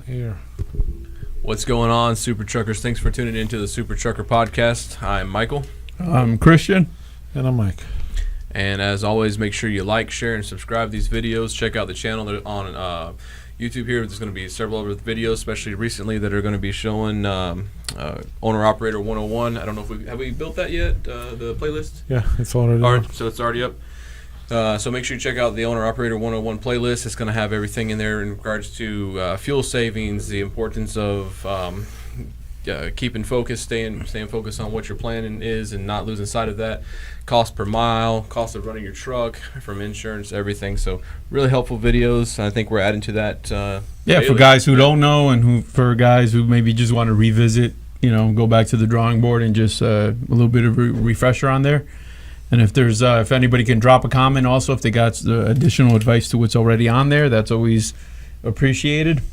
Here. What's going on, Super Truckers? Thanks for tuning into the Super Trucker Podcast. I'm Michael. I'm Christian. And I'm Mike. And as always, make sure you like, share, and subscribe these videos. Check out the channel on YouTube here. There's going to be several other videos, especially recently, that are going to be showing Owner-Operator 101. I don't know if we built that yet, the playlist? Yeah, it's already up. So it's already up. So make sure you check out the Owner-Operator 101 playlist. It's going to have everything in there in regards to fuel savings, the importance of keeping focused, staying focused on what your plan is and not losing sight of that, cost per mile, cost of running your truck, from insurance, everything. So really helpful videos. I think we're adding to that. Daily. For guys who don't know, and for guys who maybe just want to revisit, go back to the drawing board and just a little bit of a refresher on there. And if anybody can drop a comment also, if they got additional advice to what's already on there, that's always appreciated.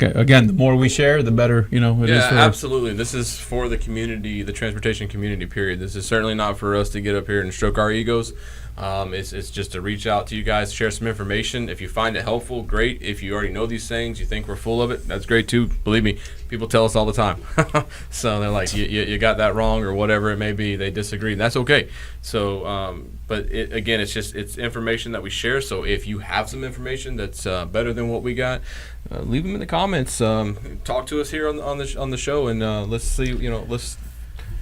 Okay. Again, the more we share, the better, it is. Yeah, absolutely. This is for the community, the transportation community, period. This is certainly not for us to get up here and stroke our egos. It's just to reach out to you guys, share some information. If you find it helpful, great. If you already know these things, you think we're full of it, that's great too. Believe me, people tell us all the time. So they're like, you got that wrong, or whatever it may be. They disagree, and that's okay. So, but it's information that we share. So if you have some information that's better than what we got, leave them in the comments. Talk to us here on the show, and let's see.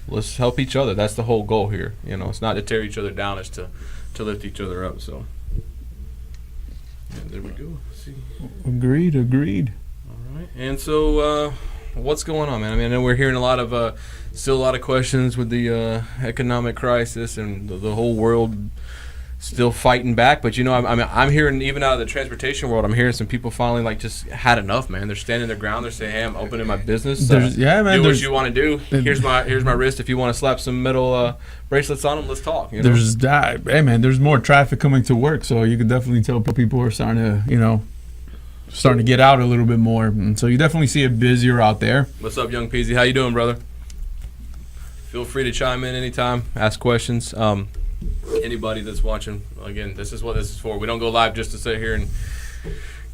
Let's help each other. That's the whole goal here. It's not to tear each other down. It's to lift each other up. So, yeah, there we go. See. Agreed. All right. And so, what's going on, man? I know we're hearing still a lot of questions with the economic crisis and the whole world still fighting back. But I'm hearing, even out of the transportation world, I'm hearing some people finally just had enough, man. They're standing their ground. They're saying, "Hey, I'm opening my business. Do what you want to do. Here's my wrist. If you want to slap some metal bracelets on them, let's talk." There's more traffic coming to work, so you can definitely tell people are starting to get out a little bit more, and so you definitely see it busier out there. What's up, Young Peasy? How you doing, brother? Feel free to chime in anytime, ask questions. Anybody that's watching, again, this is what this is for. We don't go live just to sit here and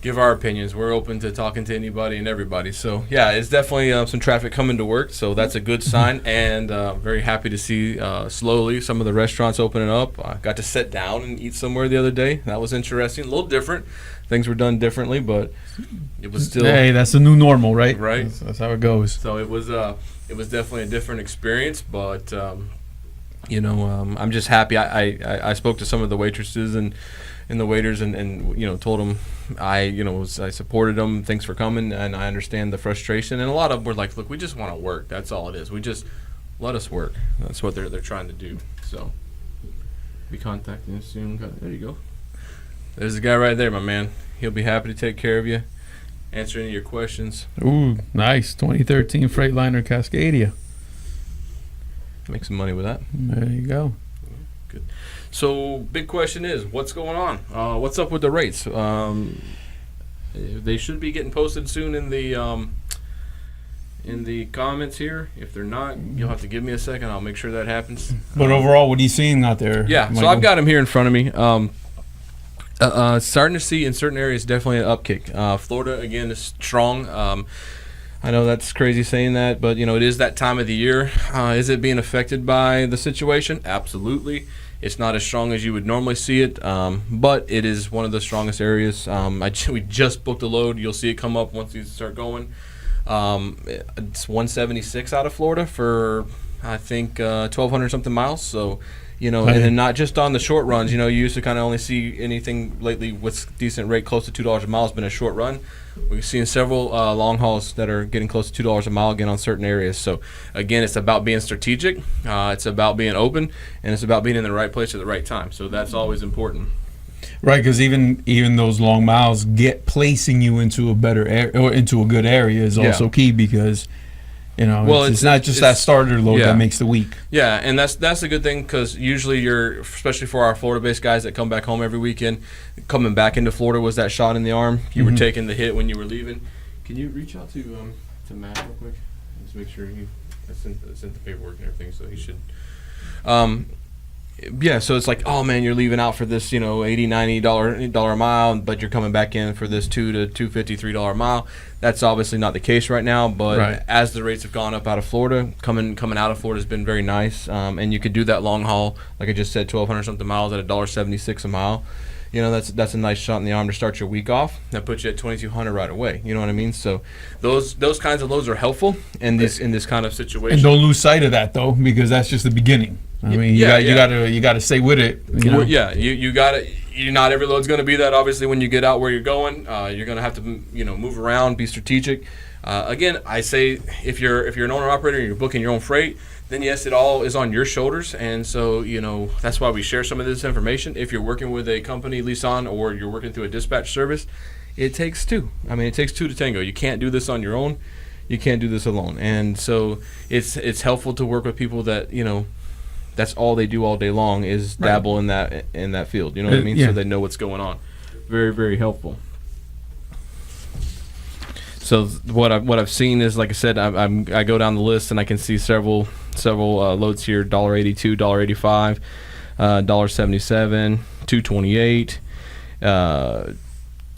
give our opinions. We're open to talking to anybody and everybody. So, yeah, it's definitely some traffic coming to work, so that's a good sign. And very happy to see slowly some of the restaurants opening up. I got to sit down and eat somewhere the other day. That was interesting. A little different. Things were done differently, but it was still... Hey, that's the new normal, right? Right. That's how it goes. So it was definitely a different experience, but... I'm just happy. I spoke to some of the waitresses and the waiters and told them I supported them. Thanks for coming, and I understand the frustration. And a lot of them were like, "Look, we just want to work. That's all it is. We just let us work." That's what they're trying to do. So be contacting us soon. There you go. There's a guy right there, my man. He'll be happy to take care of you, answer any of your questions. Ooh, nice 2013 Freightliner Cascadia. Make some money with that. There you go. Good. So, big question is, what's going on? What's up with the rates? They should be getting posted soon in the comments here. If they're not, you'll have to give me a second. I'll make sure that happens. But overall, what are you seeing out there? Yeah, Michael? So I've got them here in front of me. Starting to see in certain areas definitely an upkick. Florida, again, is strong. I know that's crazy saying that, but it is that time of the year. Is it being affected by the situation? Absolutely. It's not as strong as you would normally see it, but it is one of the strongest areas. We just booked a load. You'll see it come up once you start going. It's 176 out of Florida for, I think, 1,200 something miles. So, and then not just on the short runs. You used to kind of only see anything lately with decent rate close to $2 a mile has been a short run. We've seen several long hauls that are getting close to $2 a mile again on certain areas. So, again, it's about being strategic. It's about being open, and it's about being in the right place at the right time. So that's always important. Right, because even those long miles placing you into a better or into a good area is also key, because it's not just that starter load that makes the week. Yeah, and that's a good thing, because usually especially for our Florida-based guys that come back home every weekend, coming back into Florida was that shot in the arm. You were taking the hit when you were leaving. Can you reach out to Matt real quick? Just make sure I sent the paperwork and everything, so he should. Yeah, so it's like, oh man, you're leaving out for this, $80, $90 a mile, but you're coming back in for this $2 to $2.50, $3 a mile. That's obviously not the case right now, but as the rates have gone up out of Florida, coming out of Florida has been very nice, and you could do that long haul, like I just said, 1,200 something miles at $1.76 a mile. That's a nice shot in the arm to start your week off. That puts you at 2,200 right away. You know what I mean? So those kinds of loads are helpful in this kind of situation. And don't lose sight of that though, because that's just the beginning. I mean, you gotta stay with it. Yeah, you gotta. Not every load's going to be that. Obviously, when you get out where you're going, you're going to have to move around, be strategic. Again, I say if you're an owner operator and you're booking your own freight, then yes, it all is on your shoulders. And so that's why we share some of this information. If you're working with a company, lease-on, or you're working through a dispatch service, it takes two. I mean, it takes two to tango. You can't do this on your own. You can't do this alone. And so it's helpful to work with people that that's all they do all day long is dabble in that field. You know what I mean? Yeah. So they know what's going on. Very, very helpful. So what I've seen is, like I said, I go down the list and I can see several loads here: $1.82, $1.85, $1.77, $2.28.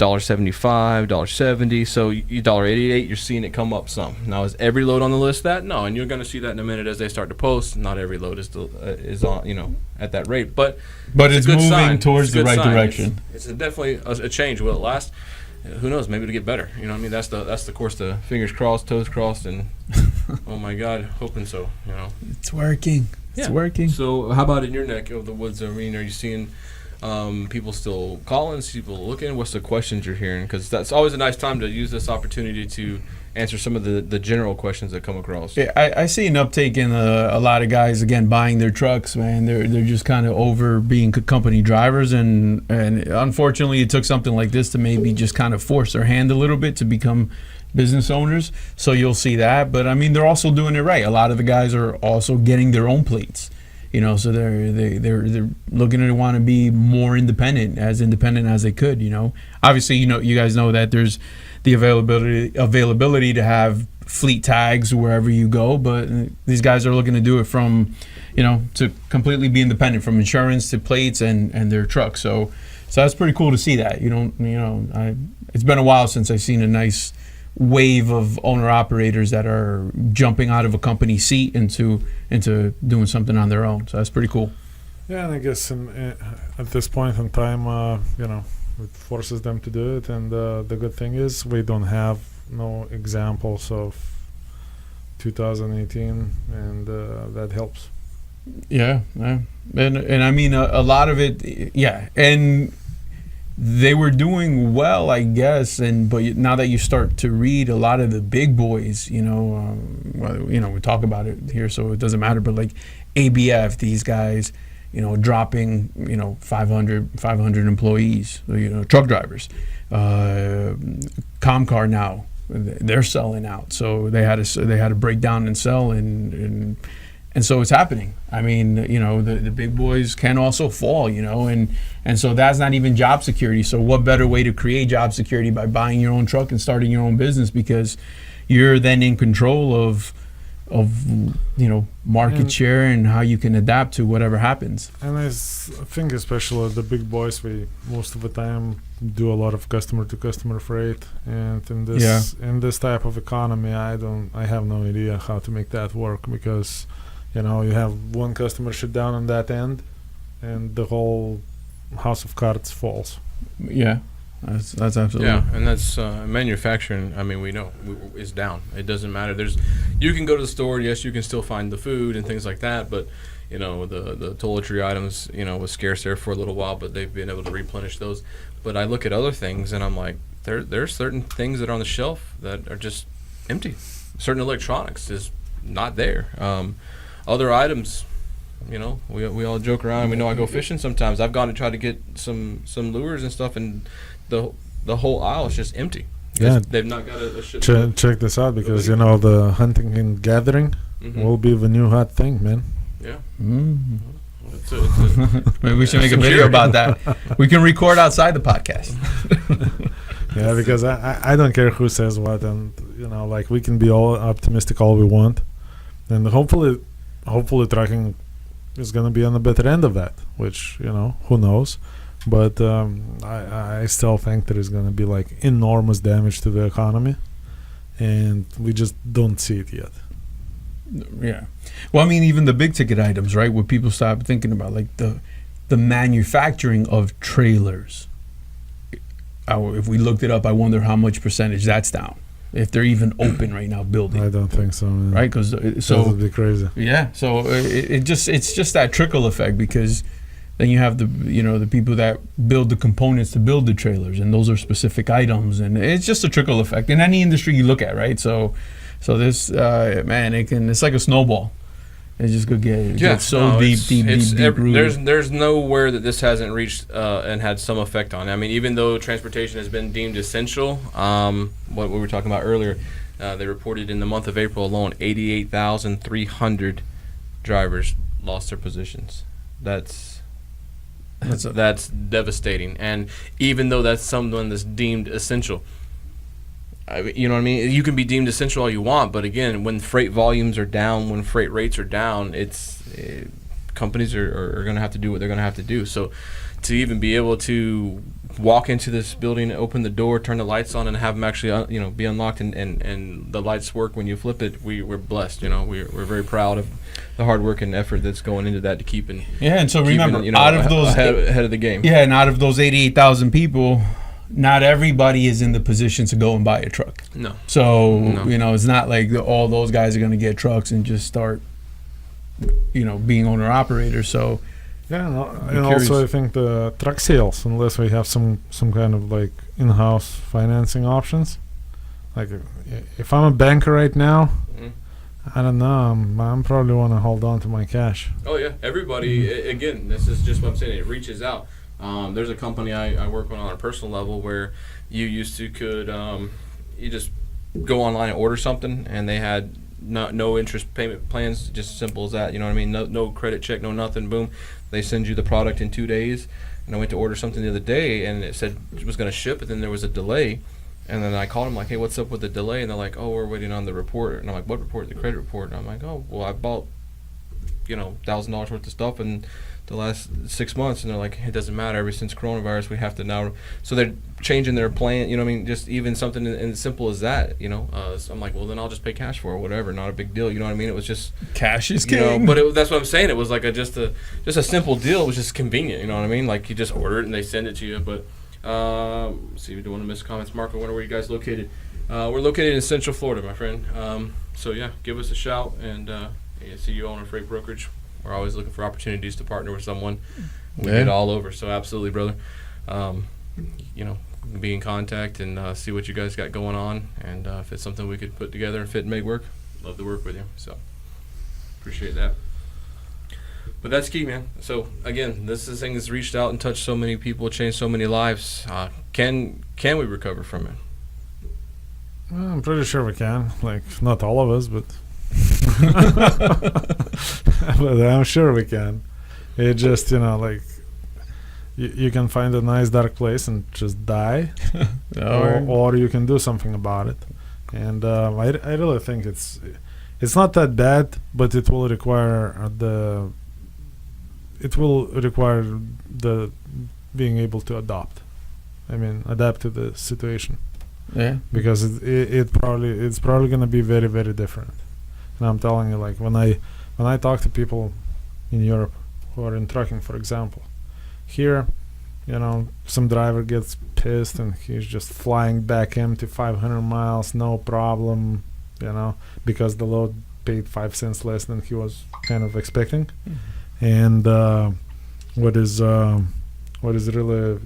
$1.75, $1.70, so $1.88, you're seeing it come up some. Now, is every load on the list that? No, and you're going to see that in a minute as they start to post. Not every load is on, at that rate, but it's a good moving sign. towards the right sign. direction. It's definitely a change. Will it last? Who knows? Maybe it'll get better. You know what I mean? That's the course. The fingers crossed, toes crossed, and oh my God, hoping so. It's working. It's working. So, how about in your neck of the woods? I mean, are you seeing people still calling, people looking? What's the questions you're hearing? Because that's always a nice time to use this opportunity to answer some of the general questions that come across. Yeah, I see an uptake in a lot of guys, again, buying their trucks, man. They're just kind of over being company drivers, and unfortunately it took something like this to maybe just kind of force their hand a little bit to become business owners. So you'll see that. But I mean, they're also doing it right. A lot of the guys are also getting their own plates. So they're looking to want to be more independent as they could. Obviously, you guys know that there's the availability to have fleet tags wherever you go, but these guys are looking to do it from, to completely be independent, from insurance to plates and their trucks. So that's pretty cool to see that. It's been a while since I've seen a nice wave of owner operators that are jumping out of a company seat into doing something on their own. So that's pretty cool. Yeah, and I guess at this point in time, it forces them to do it. And the good thing is we don't have no examples of 2018, and that helps. Yeah, and I mean a lot of it. Yeah, and they were doing well, I guess, but now that you start to read a lot of the big boys, we talk about it here, so it doesn't matter. But like ABF, these guys, dropping, 500 employees, truck drivers. Comcar now, they're selling out, so they had to break down and sell, and so it's happening. I mean, the big boys can also fall, and so that's not even job security. So what better way to create job security by buying your own truck and starting your own business, because you're then in control of market share and how you can adapt to whatever happens. And I think especially the big boys, we most of the time do a lot of customer to customer freight, and in this type of economy, I have no idea how to make that work, because you have one customer shut down on that end, and the whole house of cards falls. Yeah, that's absolutely. Yeah, and that's manufacturing. I mean, we know is down. It doesn't matter. You can go to the store. Yes, you can still find the food and things like that, but the toiletry items, was scarce there for a little while, but they've been able to replenish those. But I look at other things, and I'm like, there's certain things that are on the shelf that are just empty. Certain electronics is not there. Other items, we all joke around. We know I go fishing sometimes. I've gone to try to get some lures and stuff, and the whole aisle is just empty. Yeah, they've not got a shit. Check this out, because the hunting and gathering will be the new hot thing, man. Yeah. Mm-hmm. Maybe we should make a video about that. We can record outside the podcast. Yeah, because I don't care who says what, and we can be all optimistic all we want, and hopefully trucking is going to be on the better end of that, which, who knows. But I still think there is going to be like enormous damage to the economy, and we just don't see it yet. Yeah. Well, I mean, even the big ticket items, right? What people start thinking about, like the manufacturing of trailers. If we looked it up, I wonder how much percentage that's down. If they're even open right now building. I don't think so, man. Right? Because That would be crazy. Yeah. So it's just that trickle effect, because then you have the people that build the components to build the trailers, and those are specific items, and it's just a trickle effect in any industry you look at, right? So this man, it's like a snowball. It's just gonna get so deep rooted. There's nowhere that this hasn't reached and had some effect on it. I mean, even though transportation has been deemed essential, what we were talking about earlier, they reported in the month of April alone, 88,300 drivers lost their positions. That's devastating. And even though that's someone that's deemed essential, you know what I mean? You can be deemed essential all you want, but again, when freight volumes are down, when freight rates are down, companies are going to have to do what they're going to have to do. So to even be able to walk into this building, open the door, turn the lights on, and have them actually be unlocked, and the lights work when you flip it, we're blessed. We're very proud of the hard work and effort that's going into that to keep and and so remember, out of those ahead of the game. Yeah, and out of those 88,000 people, not everybody is in the position to go and buy a truck. No. So, it's not like all those guys are going to get trucks and just start, being owner-operators. So, yeah, and also I think the truck sales, unless we have some kind of like in-house financing options. Like if I'm a banker right now, I don't know, I'm probably want to hold on to my cash. Oh, yeah. Everybody, again, this is just what I'm saying. It reaches out. There's a company I work with on a personal level where you used to you just go online and order something, and they had no interest payment plans, just simple as that. You know what I mean? No credit check, no nothing. Boom, they send you the product in 2 days. And I went to order something the other day, and it said it was going to ship, but then there was a delay. And then I called them like, hey, what's up with the delay? And they're like, oh, we're waiting on the report. And I'm like, what report? The credit report. And I'm like, oh, well, I bought $1,000 worth of stuff in the last 6 months, and they're like, it doesn't matter. Ever since coronavirus, we have to now. So they're changing their plan. You know what I mean? Just even something as simple as that. So I'm like, well, then I'll just pay cash for it, whatever. Not a big deal. You know what I mean? It was just cash is king. But that's what I'm saying. It was like just a simple deal. It was just convenient. You know what I mean? Like you just order it and they send it to you. But see, we don't want to miss comments. Marco, where are you guys located? We're located in Central Florida, my friend. So yeah, give us a shout, and see you own a freight brokerage. We're always looking for opportunities to partner with someone. We get all over, so absolutely, brother. Be in contact and see what you guys got going on, and if it's something we could put together and fit and make work, love to work with you. So appreciate that. But that's key, man. So again, this thing has reached out and touched so many people, changed so many lives. Can we recover from it? Well, I'm pretty sure we can. Like, not all of us, but but I'm sure we can. It just, you can find a nice dark place and just die, or you can do something about it. And I really think it's not that bad, but it will require the being able to adapt. Adapt to the situation. Yeah. Because it's probably going to be very, very different. And I'm telling you, like when I talk to people in Europe who are in trucking, for example, here, some driver gets pissed and he's just flying back empty 500 miles, no problem, because the load paid 5 cents less than he was kind of expecting. Mm-hmm. And what is really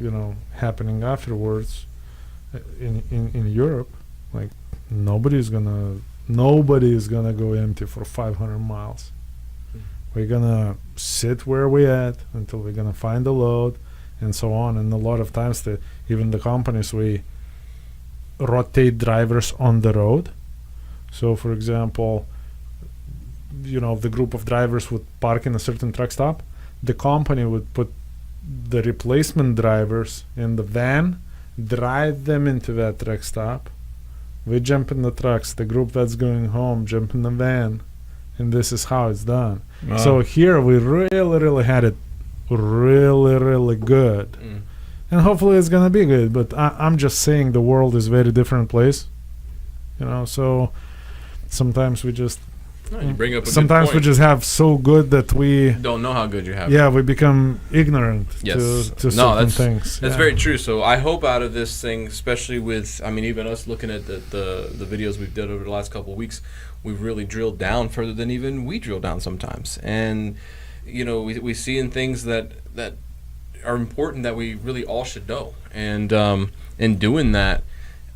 happening afterwards in Europe, like nobody is gonna go empty for 500 miles. We're gonna sit where we at until we're gonna find a load, and so on. And a lot of times, even the companies, we rotate drivers on the road. So, for example, if the group of drivers would park in a certain truck stop, the company would put the replacement drivers in the van, drive them into that truck stop. We jump in the trucks. The group that's going home jump in the van, and this is how it's done. So here we really had it really good. And hopefully it's gonna be good, but I'm just saying the world is a very different place, so sometimes we just you bring up a sometimes good we point. just have so good that we Don't know how good you have. we become ignorant Yes. to certain things. That's very true. So I hope out of this thing, especially with, even us looking at the videos we've done over the last couple of weeks, we've really drilled down further than even we drill down sometimes. And, we see in things that are important that we really all should know. And in doing that,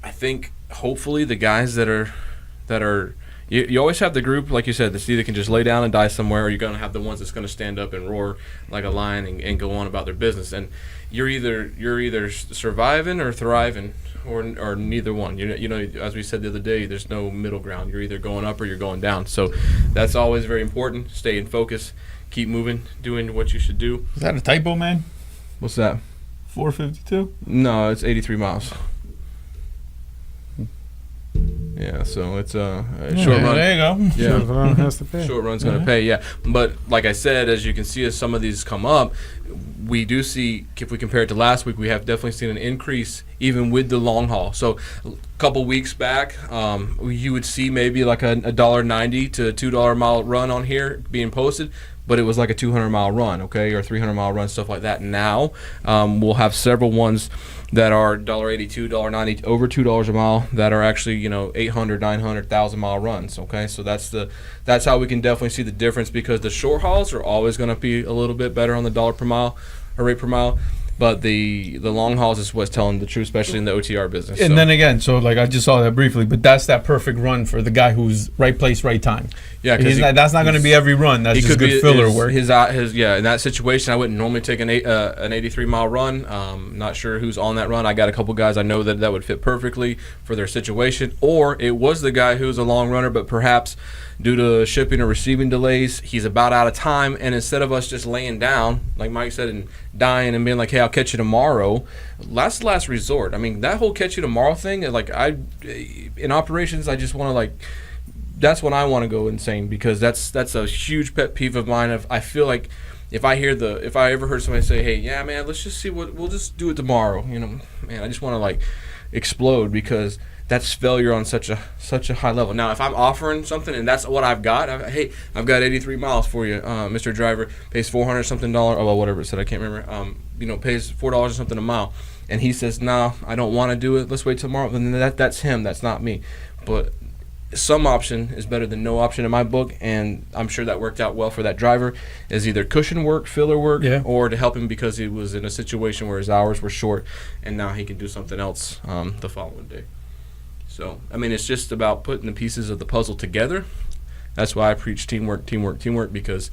I think hopefully the guys that are you always have the group, like you said, that's either can just lay down and die somewhere, or you're going to have the ones that's going to stand up and roar like a lion and go on about their business. And you're either surviving or thriving, or neither one. As we said the other day, there's no middle ground. You're either going up or you're going down. So that's always very important. Stay in focus, keep moving, doing what you should do. Is that a typo, man? What's that? 452? No, it's 83 miles. Yeah, so it's a short run. There you go. Yeah. Short run has to pay. Short run's going to pay, yeah. But like I said, as you can see, as some of these come up, we do see, if we compare it to last week, we have definitely seen an increase even with the long haul. So a couple weeks back, you would see maybe like a $1.90 to $2 mile run on here being posted, but it was like a 200-mile run, okay, or 300-mile run, stuff like that. Now we'll have several ones that are $1.82, $1.90, over $2 a mile, that are actually 800, 900, 1,000-mile runs. Okay, so that's how we can definitely see the difference, because the short hauls are always going to be a little bit better on the dollar per mile or rate per mile, but the long hauls is what's telling the truth, especially in the OTR business. And then again, so like I just saw that briefly, but that's that perfect run for the guy who's right place, right time. Yeah, that's not going to be every run. That's just good filler work. In that situation, I wouldn't normally take an 83-mile run. Not sure who's on that run. I got a couple guys I know that would fit perfectly for their situation. Or it was the guy who's a long runner, but perhaps due to shipping or receiving delays, he's about out of time. And instead of us just laying down, like Mike said, and dying and being like, hey, I'll catch you tomorrow, that's the last resort. That whole catch you tomorrow thing, in operations, I just want to that's when I want to go insane, because that's a huge pet peeve of mine. I feel like if I ever heard somebody say, hey, yeah, man, let's just see we'll just do it tomorrow, man, I just want to explode, because that's failure on such a high level. Now, if I'm offering something and that's what I've got, I've got 83 miles for you, Mr. Driver, pays $400 something, whatever it said, I can't remember, pays $4 or something a mile, and he says, no, I don't want to do it, let's wait tomorrow, then that's him, that's not me. But some option is better than no option in my book, and I'm sure that worked out well for that driver, is either cushion work, filler work, or to help him because he was in a situation where his hours were short, and now he can do something else the following day. So, it's just about putting the pieces of the puzzle together. That's why I preach teamwork, because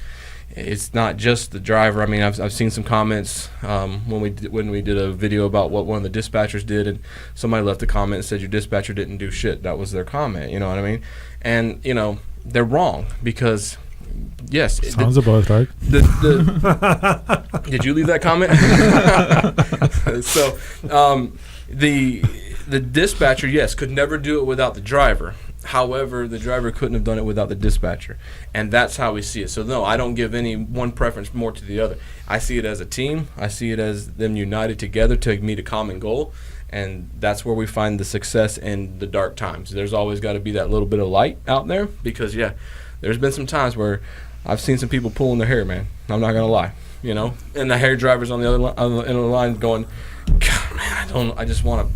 it's not just the driver. I've seen some comments when we did a video about what one of the dispatchers did, and somebody left a comment and said your dispatcher didn't do shit. That was their comment, you know what I mean? And, they're wrong, because, yes. Sounds about right. Did you leave that comment? So, the dispatcher, yes, could never do it without the driver. However, the driver couldn't have done it without the dispatcher. And that's how we see it. So, no, I don't give any one preference more to the other. I see it as a team. I see it as them united together to meet a common goal. And that's where we find the success in the dark times. There's always got to be that little bit of light out there, because, there's been some times where I've seen some people pulling their hair, man. I'm not going to lie, And the hair driver's on the other end of the line going, God, man, I just want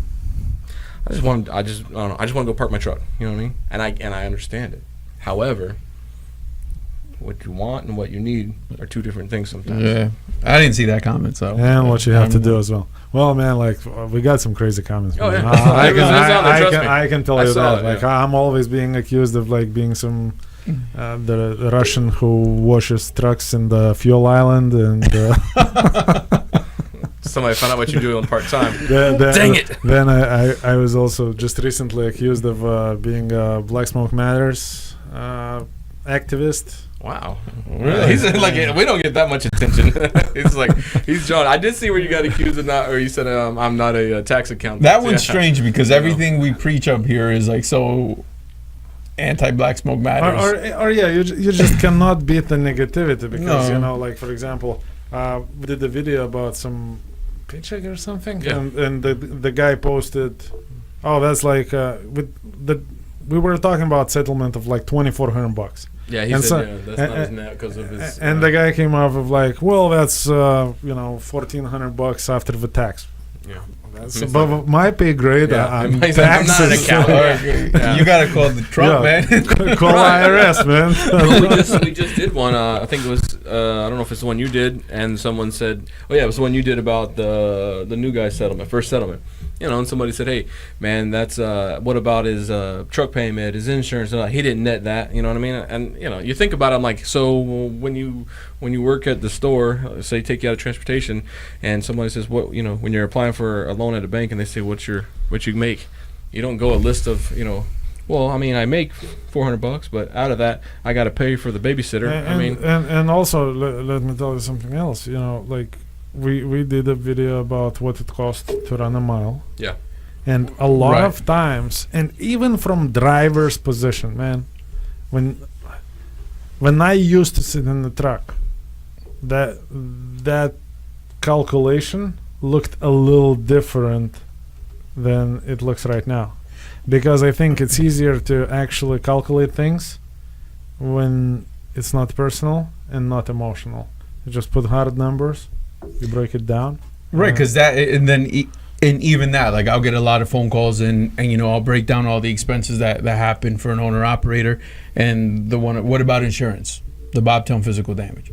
to go park my truck. You know what I mean? And I understand it. However, what you want and what you need are two different things sometimes. Yeah, I didn't see that comment. So and what you have to do as well. Well, man, we got some crazy comments. Oh, yeah. I can tell you that. I'm always being accused of being some the Russian who washes trucks in the fuel island, and somebody found out what you're doing part time. Dang it! Then I was also just recently accused of being a Black Smoke Matters activist. Wow, really? He's we don't get that much attention. he's John. I did see where you got accused of you said I'm not a tax accountant. That one's strange, because everything we preach up here is so anti-black smoke matters. Or yeah, you just cannot beat the negativity because No. you know, like for example, we did a video about some paycheck or something, Yeah. and the guy posted, oh, that's like we were talking about settlement of like $2,400. Yeah, he And said so- that's not his net because of his. And the guy came off of like, well, that's $1,400 after the tax. yeah. That's It's above my pay grade. Yeah, I'm he's like, I'm not an taxes. accountant. Yeah. You gotta call the Trump, man. Call IRS, man. we just did one. I think it was. I don't know if it's the one you did, and someone said, "Oh yeah, it was the one you did about the new guy settlement, first settlement." You know, and somebody said, "Hey, man, that's what about his truck payment, his insurance? He didn't net that." You know what I mean? And you know, you think about it. I'm like, so when you work at the store, say take you out of transportation, and somebody says, "What when you're applying for a loan at a bank," and they say, "What you make?" You don't go a list of Well, I mean, I make $400, but out of that, I got to pay for the babysitter. And also let me tell you something else. You know, like we did a video about what it costs to run a mile. Yeah. And a lot Right. of times, and even from driver's position, man, when I used to sit in the truck, that calculation looked a little different than it looks right now. Because I think it's easier to actually calculate things when it's not personal and not emotional. You just put hard numbers, you break it down. Right, because that, and then and even that, like I'll get a lot of phone calls and I'll break down all the expenses that happen for an owner operator, and what about insurance, the bobtail physical damage.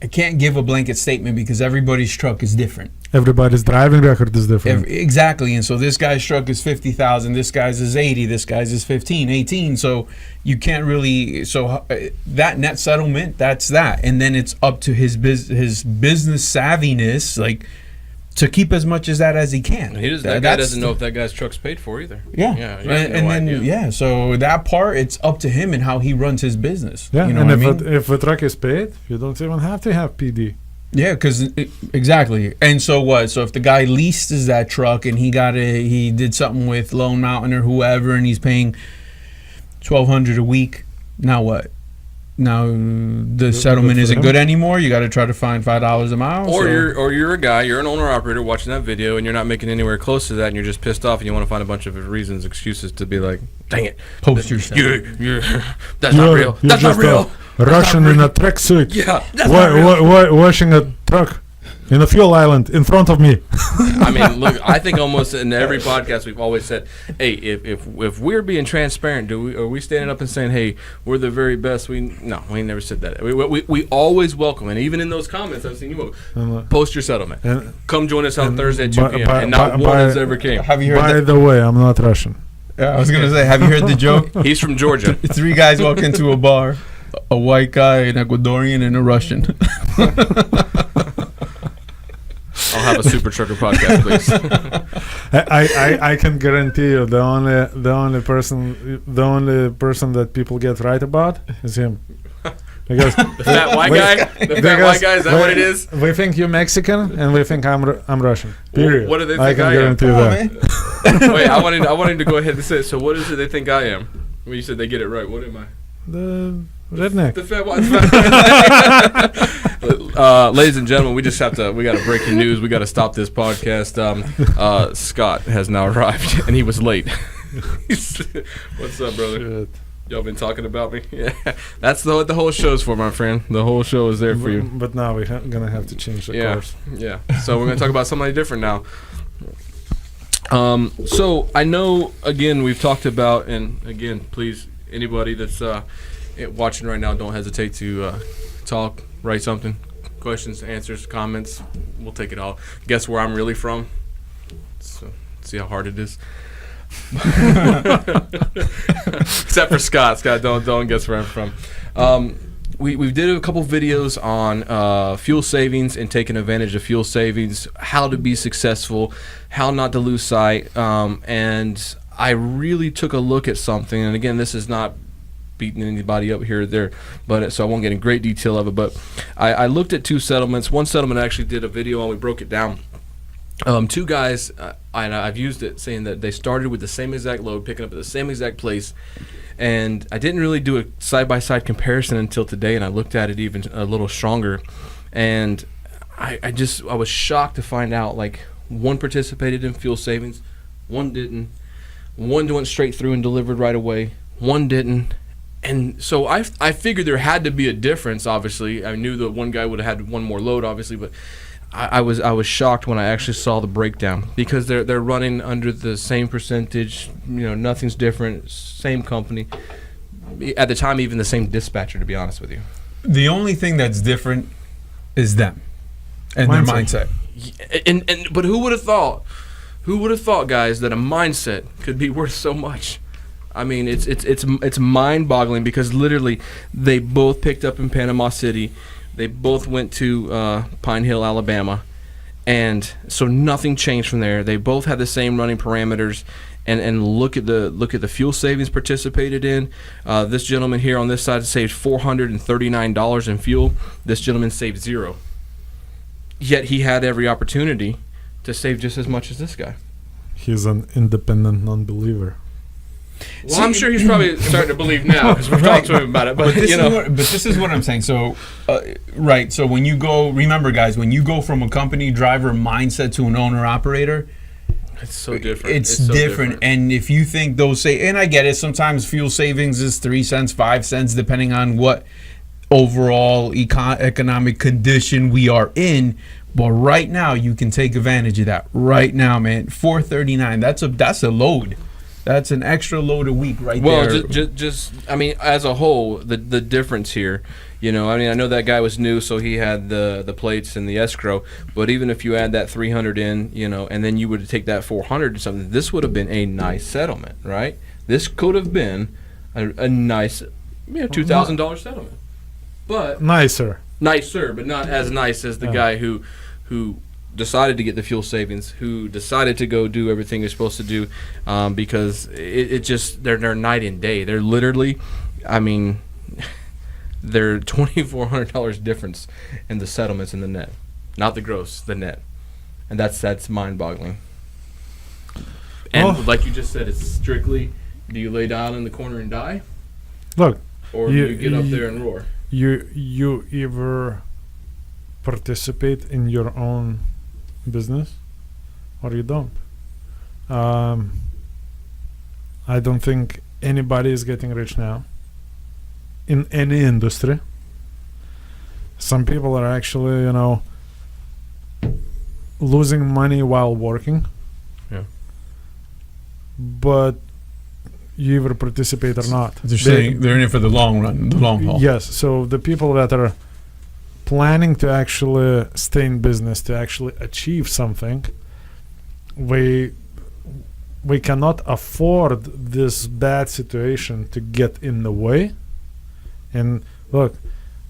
I can't give a blanket statement because everybody's truck is different. Everybody's driving record is different. Exactly, and so this guy's truck is 50,000, this guy's is 80, this guy's is 15, 18. So you can't really. So that net settlement, that's that, and then it's up to his business savviness, like to keep as much as that as he can. That guy doesn't know if that guy's truck's paid for either. Yeah, Yeah, he has and no then idea. so that part, it's up to him and how he runs his business. Yeah, you know and what I mean? if the truck is paid, you don't even have to have PD. Yeah, because exactly. And so what? So if the guy leases that truck and he did something with Lone Mountain or whoever, and he's paying $1,200 a week, now what? Now the settlement for isn't him. good anymore. You got to try to find $5 a mile. Or so- you're a guy, you're an owner operator watching that video, and you're not making anywhere close to that, and you're just pissed off, and you want to find a bunch of reasons, excuses to be like, dang it, Post yourself. That's not real. That's not just real. a Russian in a tracksuit. Yeah, that's not real. Washing a truck in a fuel island in front of me. I mean, look, I think almost in every podcast we've always said, hey, if we're being transparent, are we standing up and saying, hey, we're the very best? No, we ain't never said that. We always welcome, and even in those comments, I've seen you post your settlement. And Come join us on and Thursday at 2 by- p.m. by- and not by- one by- has ever came. Have you heard by that? the way, I'm not Russian. Yeah, I was gonna say, have you heard the joke? He's from Georgia. 3 guys walk into a bar, a white guy, an Ecuadorian, and a Russian. I'll have a Super Trucker podcast, please. I can guarantee you the only person that people get right about is him. Because The fat white guy? The fat white guy? Is that what it is? We think you're Mexican and we think I'm Russian. Period. What do they I think can I am? guarantee Come on, that. man. Wait, I wanted to go ahead and say, so what is it they think I am? When you said they get it right, what am I? The redneck. The fat white. Ladies and gentlemen, we got a breaking news. We got to stop this podcast. Scott has now arrived, and he was late. What's up, brother? Shit. Y'all been talking about me? Yeah, that's what the whole show's for, my friend. The whole show is there for you. But now we're gonna have to change the Yeah, course. yeah. So we're gonna talk about somebody different now. So I know, again, we've talked about, and again, please, anybody that's watching right now, don't hesitate to talk, write something, questions, answers, comments. We'll take it all. Guess where I'm really from? So see how hard it is. Except for Scott. Scott, don't guess where I'm from. We did a couple videos on fuel savings and taking advantage of fuel savings, how to be successful, how not to lose sight, and I really took a look at something. And again, this is not beating anybody up here or there, but so I won't get in great detail of it. But I looked at 2 settlements. One settlement I actually did a video on. We broke it down. Two guys, and I've used it, saying that they started with the same exact load, picking up at the same exact place, and I didn't really do a side-by-side comparison until today, and I looked at it even a little stronger, and I was shocked to find out, like, one participated in fuel savings, one didn't, one went straight through and delivered right away, one didn't. And so I figured there had to be a difference, obviously. I knew that one guy would have had one more load, obviously, but I was shocked when I actually saw the breakdown, because they're running under the same percentage, nothing's different, same company. At the time, even the same dispatcher, to be honest with you. The only thing that's different is them and their mindset. But who would have thought? Who would have thought, guys, that a mindset could be worth so much? I mean, it's mind-boggling, because literally they both picked up in Panama City. They both went to Pine Hill, Alabama, and so nothing changed from there. They both had the same running parameters, and look at the fuel savings participated in. This gentleman here on this side saved $439 in fuel. This gentleman saved $0. Yet he had every opportunity to save just as much as this guy. He's an independent non-believer. Well, I'm sure he's probably starting to believe now, because we've talked to him about it. But this is what I'm saying. So, right. So when you go, remember, guys, when you go from a company driver mindset to an owner operator, it's so different. It's so different. And if you think those and I get it, sometimes fuel savings is 3 cents, 5 cents, depending on what overall economic condition we are in. But right now, you can take advantage of that. Right now, man, $439. That's a load. That's an extra load a week there. Well, just I mean, as a whole, the difference here, I know that guy was new, so he had the plates and the escrow. But even if you add that 300 in, and then you would take that 400 or something, this would have been a nice settlement, right? This could have been a nice, $2,000 settlement. But nicer, but not as nice as the guy who decided to get the fuel savings, who decided to go do everything they're supposed to do, because it just they're night and day. They're literally, they're $2,400 difference in the settlements in the net, not the gross, the net, and that's mind-boggling. And like you just said, it's strictly, do you lay down in the corner and die? Look, or do you get up there and roar? You either participate in your own business or you don't. I don't think anybody is getting rich now in any industry. Some people are actually, losing money while working. Yeah. But you either participate or not. They're in it for the long run, the long haul. Yes. So the people that are planning to actually stay in business, to actually achieve something, we cannot afford this bad situation to get in the way. And look,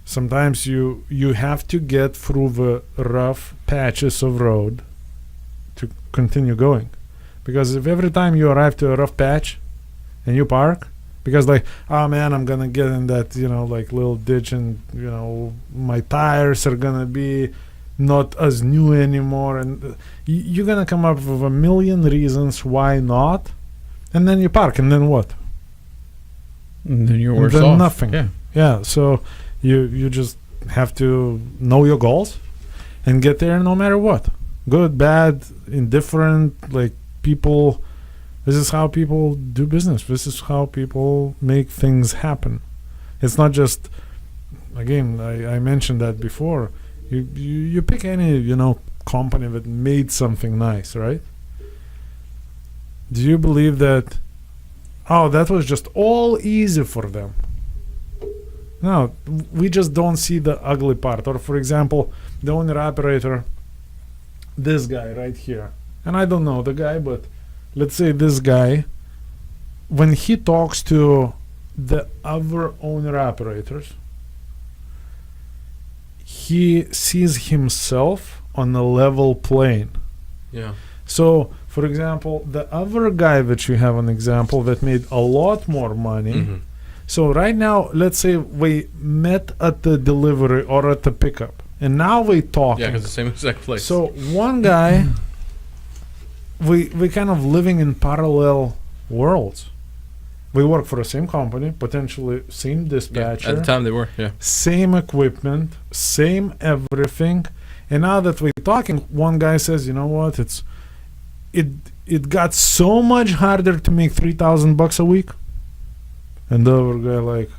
sometimes you have to get through the rough patches of road to continue going. Because if every time you arrive to a rough patch and you park, because oh man, I'm gonna get in that little ditch, and my tires are gonna be not as new anymore, and you're gonna come up with a million reasons why not, and then you park, and then what? And then you're worse off. Then nothing. Yeah. So you just have to know your goals and get there no matter what, good, bad, indifferent. People. This is how people do business. This is how people make things happen. It's not just, again, I mentioned that before. You pick any, company that made something nice, right? Do you believe that, that was just all easy for them? No, we just don't see the ugly part. Or, for example, the owner-operator, this guy right here. And I don't know the guy, but let's say this guy, when he talks to the other owner-operators, he sees himself on a level plane. Yeah. So, for example, the other guy that you have an example that made a lot more money. Mm-hmm. So right now, let's say we met at the delivery or at the pickup, and now we talking. Yeah, because the same exact place. So one guy we kind of living in parallel worlds. We work for the same company, potentially same dispatcher. At the time they were, yeah. Same equipment, same everything. And now that we're talking, one guy says, you know what, it got so much harder to make $3,000 a week. And the other guy like,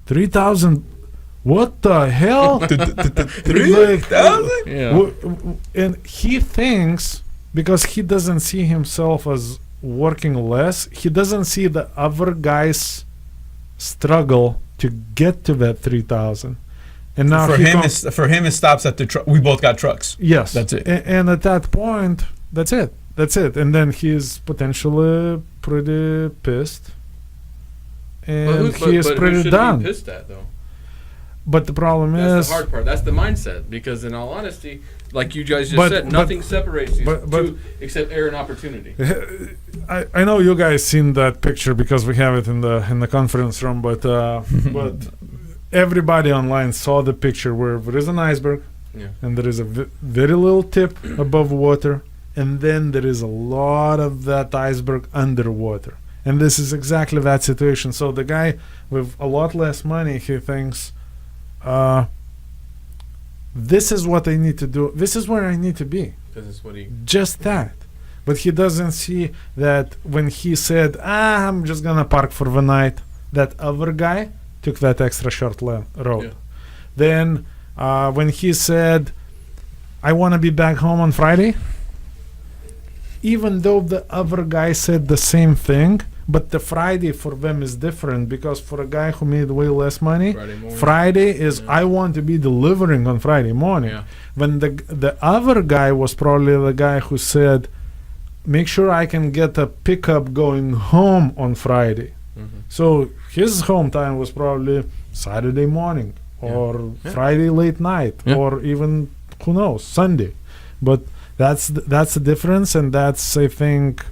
3,000, what the hell? 3,000? Yeah. And he thinks, because he doesn't see himself as working less, he doesn't see the other guys struggle to get to that 3,000. And now For him, it stops at the truck. We both got trucks. Yes, That's it. And at that point, that's it. And then he's potentially pretty pissed, and he is pretty done. Be pissed at though. But the problem That's is the hard part. That's the mindset. Because in all honesty, like you guys just said, nothing separates these two except error and opportunity. I know you guys seen that picture because we have it in the conference room, but but everybody online saw the picture where there is an iceberg, and there is a very little tip above water, and then there is a lot of that iceberg underwater. And this is exactly that situation. So the guy with a lot less money, he thinks, this is what I need to do. This is where I need to be. Because it's what he... Just that. But he doesn't see that when he said, I'm just going to park for the night, that other guy took that extra short road. Yeah. Then when he said, I want to be back home on Friday, even though the other guy said the same thing, but the Friday for them is different, because for a guy who made way less money, Friday is I want to be delivering on Friday morning. Yeah. When the other guy was probably the guy who said, make sure I can get a pickup going home on Friday. Mm-hmm. So his home time was probably Saturday morning or Friday late night or even, who knows, Sunday. But that's the difference, and that's, I think,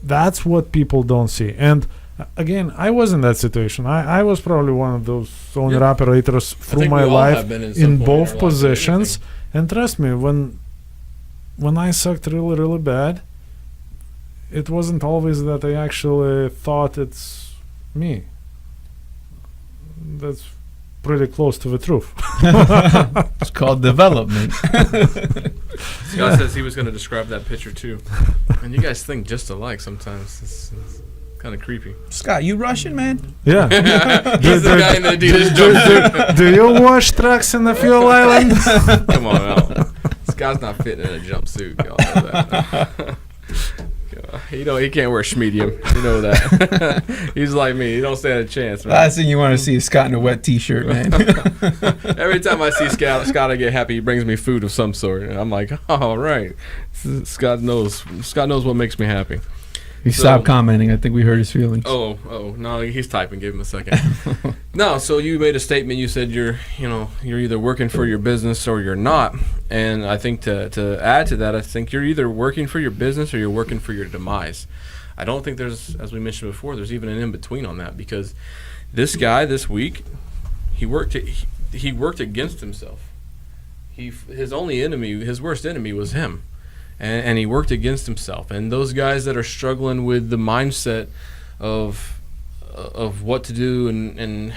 that's what people don't see. And again, I was in that situation. I was probably one of those owner operators through my life in both positions. And trust me, when I sucked really, really bad, it wasn't always that I actually thought it's me. That's pretty close to the truth. It's called development. Scott says he was going to describe that picture too. And you guys think just alike sometimes. It's kind of creepy. Scott, you Russian, man? Yeah. He's the guy in the Adidas jumpsuit. Do you wash trucks in the fuel island? Come on, Al. Scott's not fitting in a jumpsuit. Y'all know that. You know, he can't wear medium. You know that. He's like me. He don't stand a chance, man. Last thing you want to see is Scott in a wet T-shirt, man. Every time I see Scott, I get happy. He brings me food of some sort. And I'm like, all right. Scott knows what makes me happy. He stopped commenting. I think we hurt his feelings. Oh, no, he's typing. Give him a second. No, so you made a statement. You said you're either working for your business or you're not. And I think to add to that, I think you're either working for your business or you're working for your demise. I don't think there's, as we mentioned before, there's even an in-between on that, because this guy this week, he worked against himself. His worst enemy was him. And he worked against himself. And those guys that are struggling with the mindset of what to do and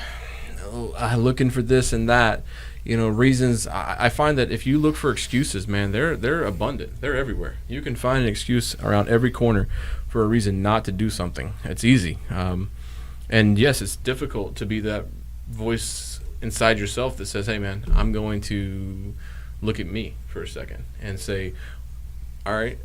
looking for this and that, reasons. I find that if you look for excuses, man, they're abundant. They're everywhere. You can find an excuse around every corner for a reason not to do something. It's easy. And yes, it's difficult to be that voice inside yourself that says, hey, man, I'm going to look at me for a second and say, all right,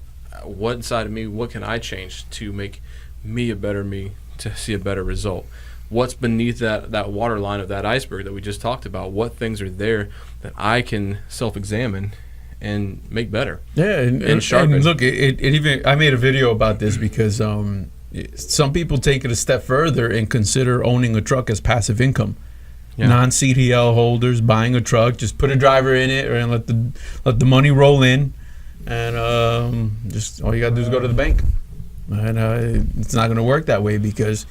what inside of me, what can I change to make me a better me, to see a better result? What's beneath that waterline of that iceberg that we just talked about? What things are there that I can self-examine and make better? Yeah, and sharpen. And look, it even, I made a video about this because some people take it a step further and consider owning a truck as passive income. Yeah. Non-CDL holders buying a truck, just put a driver in it and let the money roll in. And just all you gotta do is go to the bank, and it's not gonna work that way, because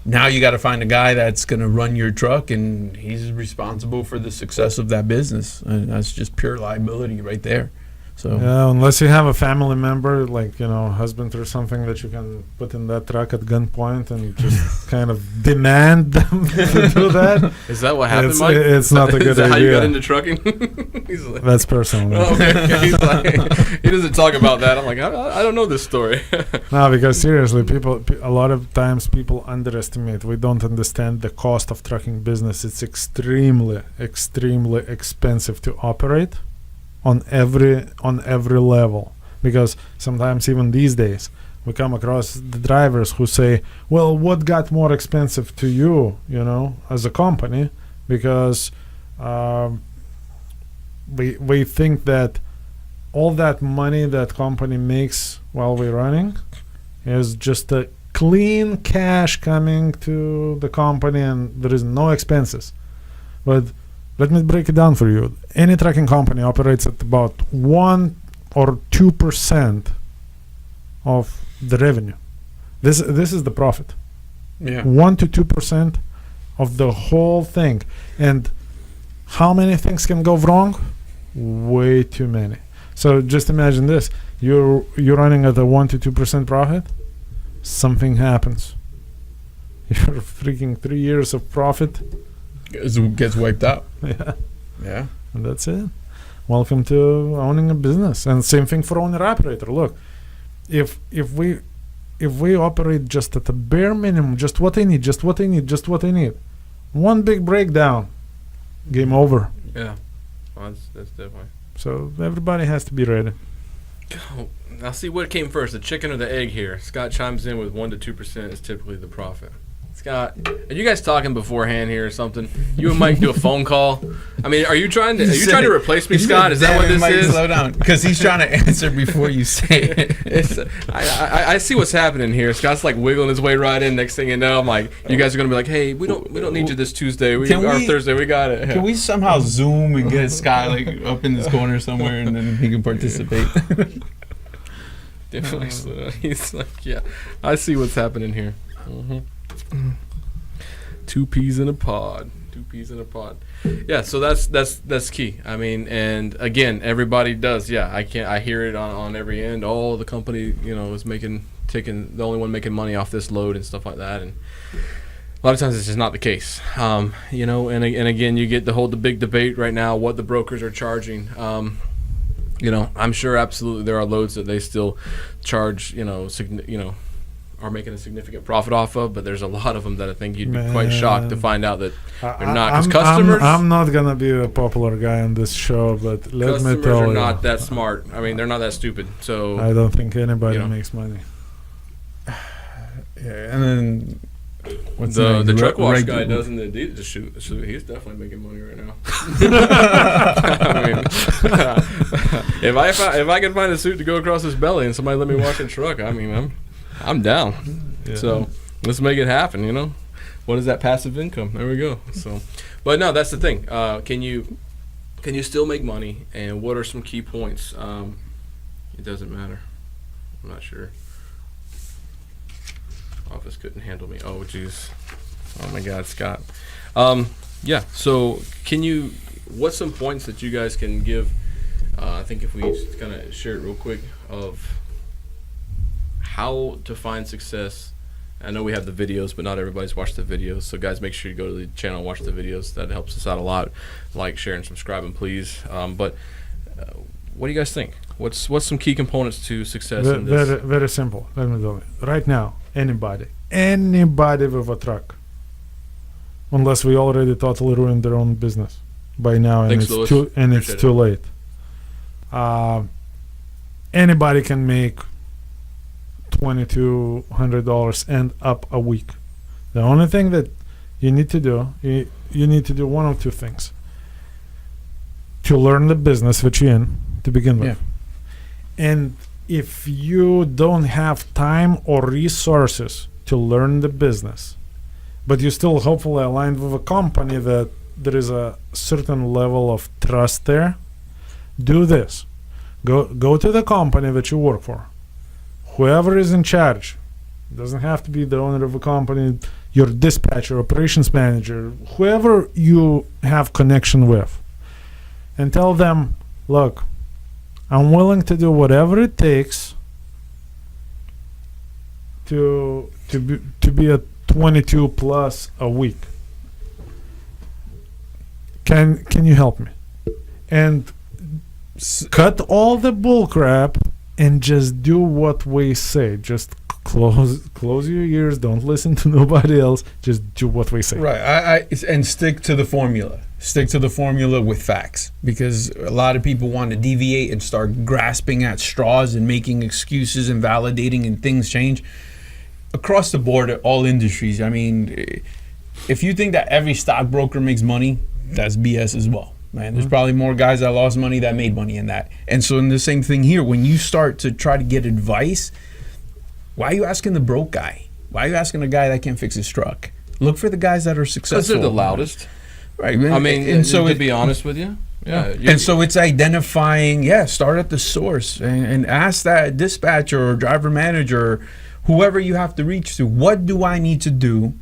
now you got to find a guy that's gonna run your truck, and he's responsible for the success of that business, and that's just pure liability right there. So Yeah, unless you have a family member, like, husband or something, that you can put in that truck at gunpoint and just kind of demand them to do that. Is that what happened, It's, Mike? it's not a good Is that how you got idea. into trucking? He's like, That's personal. oh, okay. He's like, he doesn't talk about that. I'm like, I don't know this story. No, because seriously, a lot of times people underestimate. We don't understand the cost of trucking business. It's extremely, extremely expensive to operate on every level. Because sometimes even these days we come across the drivers who say, well, what got more expensive to you, as a company? Because we think that all that money that company makes while we're running is just a clean cash coming to the company and there is no expenses. But let me break it down for you. Any trucking company operates at about 1 or 2% of the revenue. This is the profit. yeah, 1 to 2% of the whole thing. And how many things can go wrong? Way too many. So just imagine this. You're running at a 1 to 2% profit. Something happens. Your freaking 3 years of profit. gets wiped out. Yeah. Yeah, And that's it. Welcome to owning a business. And same thing for owner-operator. Look, if we operate just at the bare minimum, just what they need, one big breakdown, game over. Yeah, well, that's definitely. So everybody has to be ready. Oh, now see what came first, the chicken or the egg here. Scott chimes in with 1 to 2% is typically the profit. Scott, are you guys talking beforehand here or something? You and Mike do a phone call. I mean, are you trying to replace me, Scott? Is that what this is? Slow down, because he's trying to answer before you say it. I see what's happening here. Scott's like wiggling his way right in. Next thing you know, I'm like, you guys are gonna be like, hey, we don't need you this Tuesday or Thursday. We got it. Can we somehow zoom and get Scott like up in this corner somewhere, and then he can participate? Definitely. He's like, yeah, I see what's happening here. Mm-hmm. 2 peas in a pod. 2 peas in a pod. Yeah, so that's key. I mean, and again, everybody does. Yeah, I hear it on every end. Oh, the company, is taking the only one making money off this load and stuff like that. And a lot of times it's just not the case. And again, you get the big debate right now what the brokers are charging. I'm sure absolutely there are loads that they still charge, are making a significant profit off of, but there's a lot of them that I think you'd be quite shocked to find out that they're not. Because customers, I'm not gonna be a popular guy on this show, but let me tell you, customers are not that smart. I mean, they're not that stupid. So I don't think anybody makes money. Yeah, and then what's the truck wash guy does in the Adidas shoot. He's definitely making money right now. I mean, if I can find a suit to go across his belly and somebody let me wash a truck, I mean, I'm down. Yeah. So let's make it happen. What is that passive income? There we go. So, but no, that's the thing. Can you still make money? And what are some key points? It doesn't matter. I'm not sure. Office couldn't handle me. Oh, jeez. Oh my God, Scott. Yeah. So what's some points that you guys can give? I think if we just kind of share it real quick of how to find success. I know we have the videos, but not everybody's watched the videos. So guys, make sure you go to the channel and watch the videos. That helps us out a lot. Like, share, and subscribe, and please. But what do you guys think? What's some key components to success in this? Very, very simple. Let me tell you. Right now, anybody with a truck, unless we already totally ruined their own business by now, and Thanks, Louis. it's too late. Anybody can make $2,200 and up a week. The only thing that you need to do, you need to do one of two things: to learn the business that you're in to begin with. Yeah. And if you don't have time or resources to learn the business, but you're still hopefully aligned with a company that there is a certain level of trust there, do this. Go to the company that you work for. Whoever is in charge, doesn't have to be the owner of a company, your dispatcher, operations manager, whoever you have connection with, and tell them, look, I'm willing to do whatever it takes to be at 22 plus a week. Can you help me? And cut all the bull crap and just do what we say. Just close your ears. Don't listen to nobody else. Just do what we say. Right. And stick to the formula. Stick to the formula with facts, because a lot of people want to deviate and start grasping at straws and making excuses and validating, and things change across the board at all industries. I mean, if you think that every stockbroker makes money, that's BS as well. Man, there's probably more guys that lost money that made money in that. And so in the same thing here, when you start to try to get advice, why are you asking the broke guy? Why are you asking a guy that can't fix his truck? Look for the guys that are successful. Because they're the loudest. Right. I mean, and so to be honest with you. Yeah. And so it's identifying, start at the source and ask that dispatcher or driver manager, whoever you have to reach to, what do I need to do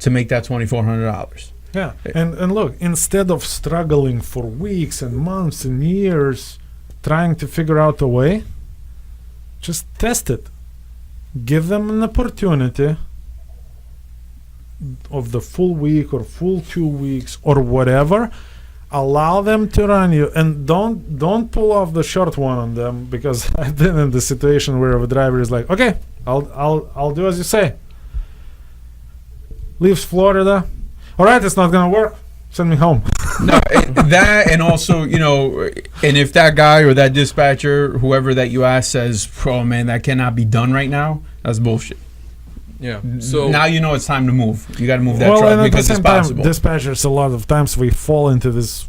to make that $2,400? Yeah, and look, instead of struggling for weeks and months and years trying to figure out a way, just test it. Give them an opportunity of the full week or full 2 weeks or whatever. Allow them to run you, and don't pull off the short one on them, because I've been in the situation where a driver is like, okay, I'll do as you say. Leaves Florida. All right, it's not gonna work. Send me home. No, that, and also, and if that guy or that dispatcher, whoever that you ask, says, "Oh man, that cannot be done right now," that's bullshit. Yeah. So now you know it's time to move. You got to move that and truck at because the it's same time, possible. dispatchers, a lot of times we fall into this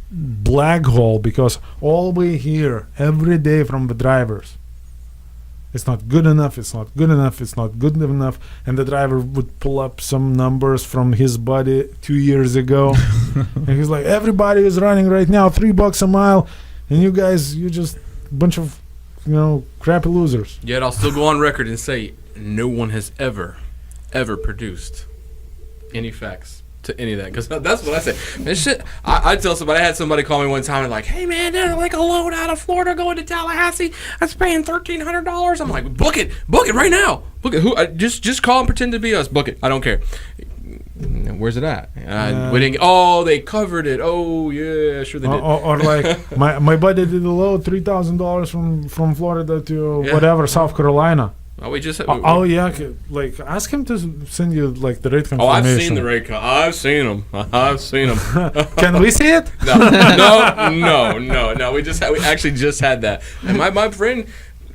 black hole because all we hear every day from the drivers, it's not good enough, it's not good enough, it's not good enough. And the driver would pull up some numbers from his buddy 2 years ago. And he's like, everybody is running right now $3 a mile. And you guys, you just a bunch of, crappy losers. Yet I'll still go on record and say no one has ever produced any facts to any of that, because that's what I say. Man, shit. I tell somebody, I had somebody call me one time and like, hey man, there's like a load out of Florida going to Tallahassee. That's paying $1,300. I'm like, book it right now. Book it. Who? Just call and pretend to be us. Book it. I don't care. Where's it at? We didn't. They covered it. Oh yeah, sure they did. Or like my buddy did a load $3,000 from Florida to whatever, South Carolina. Oh, we just. Like ask him to send you like the rate confirmation. Oh, I've seen the rate. I've seen them. Can we see it? No. We actually just had that. And my friend.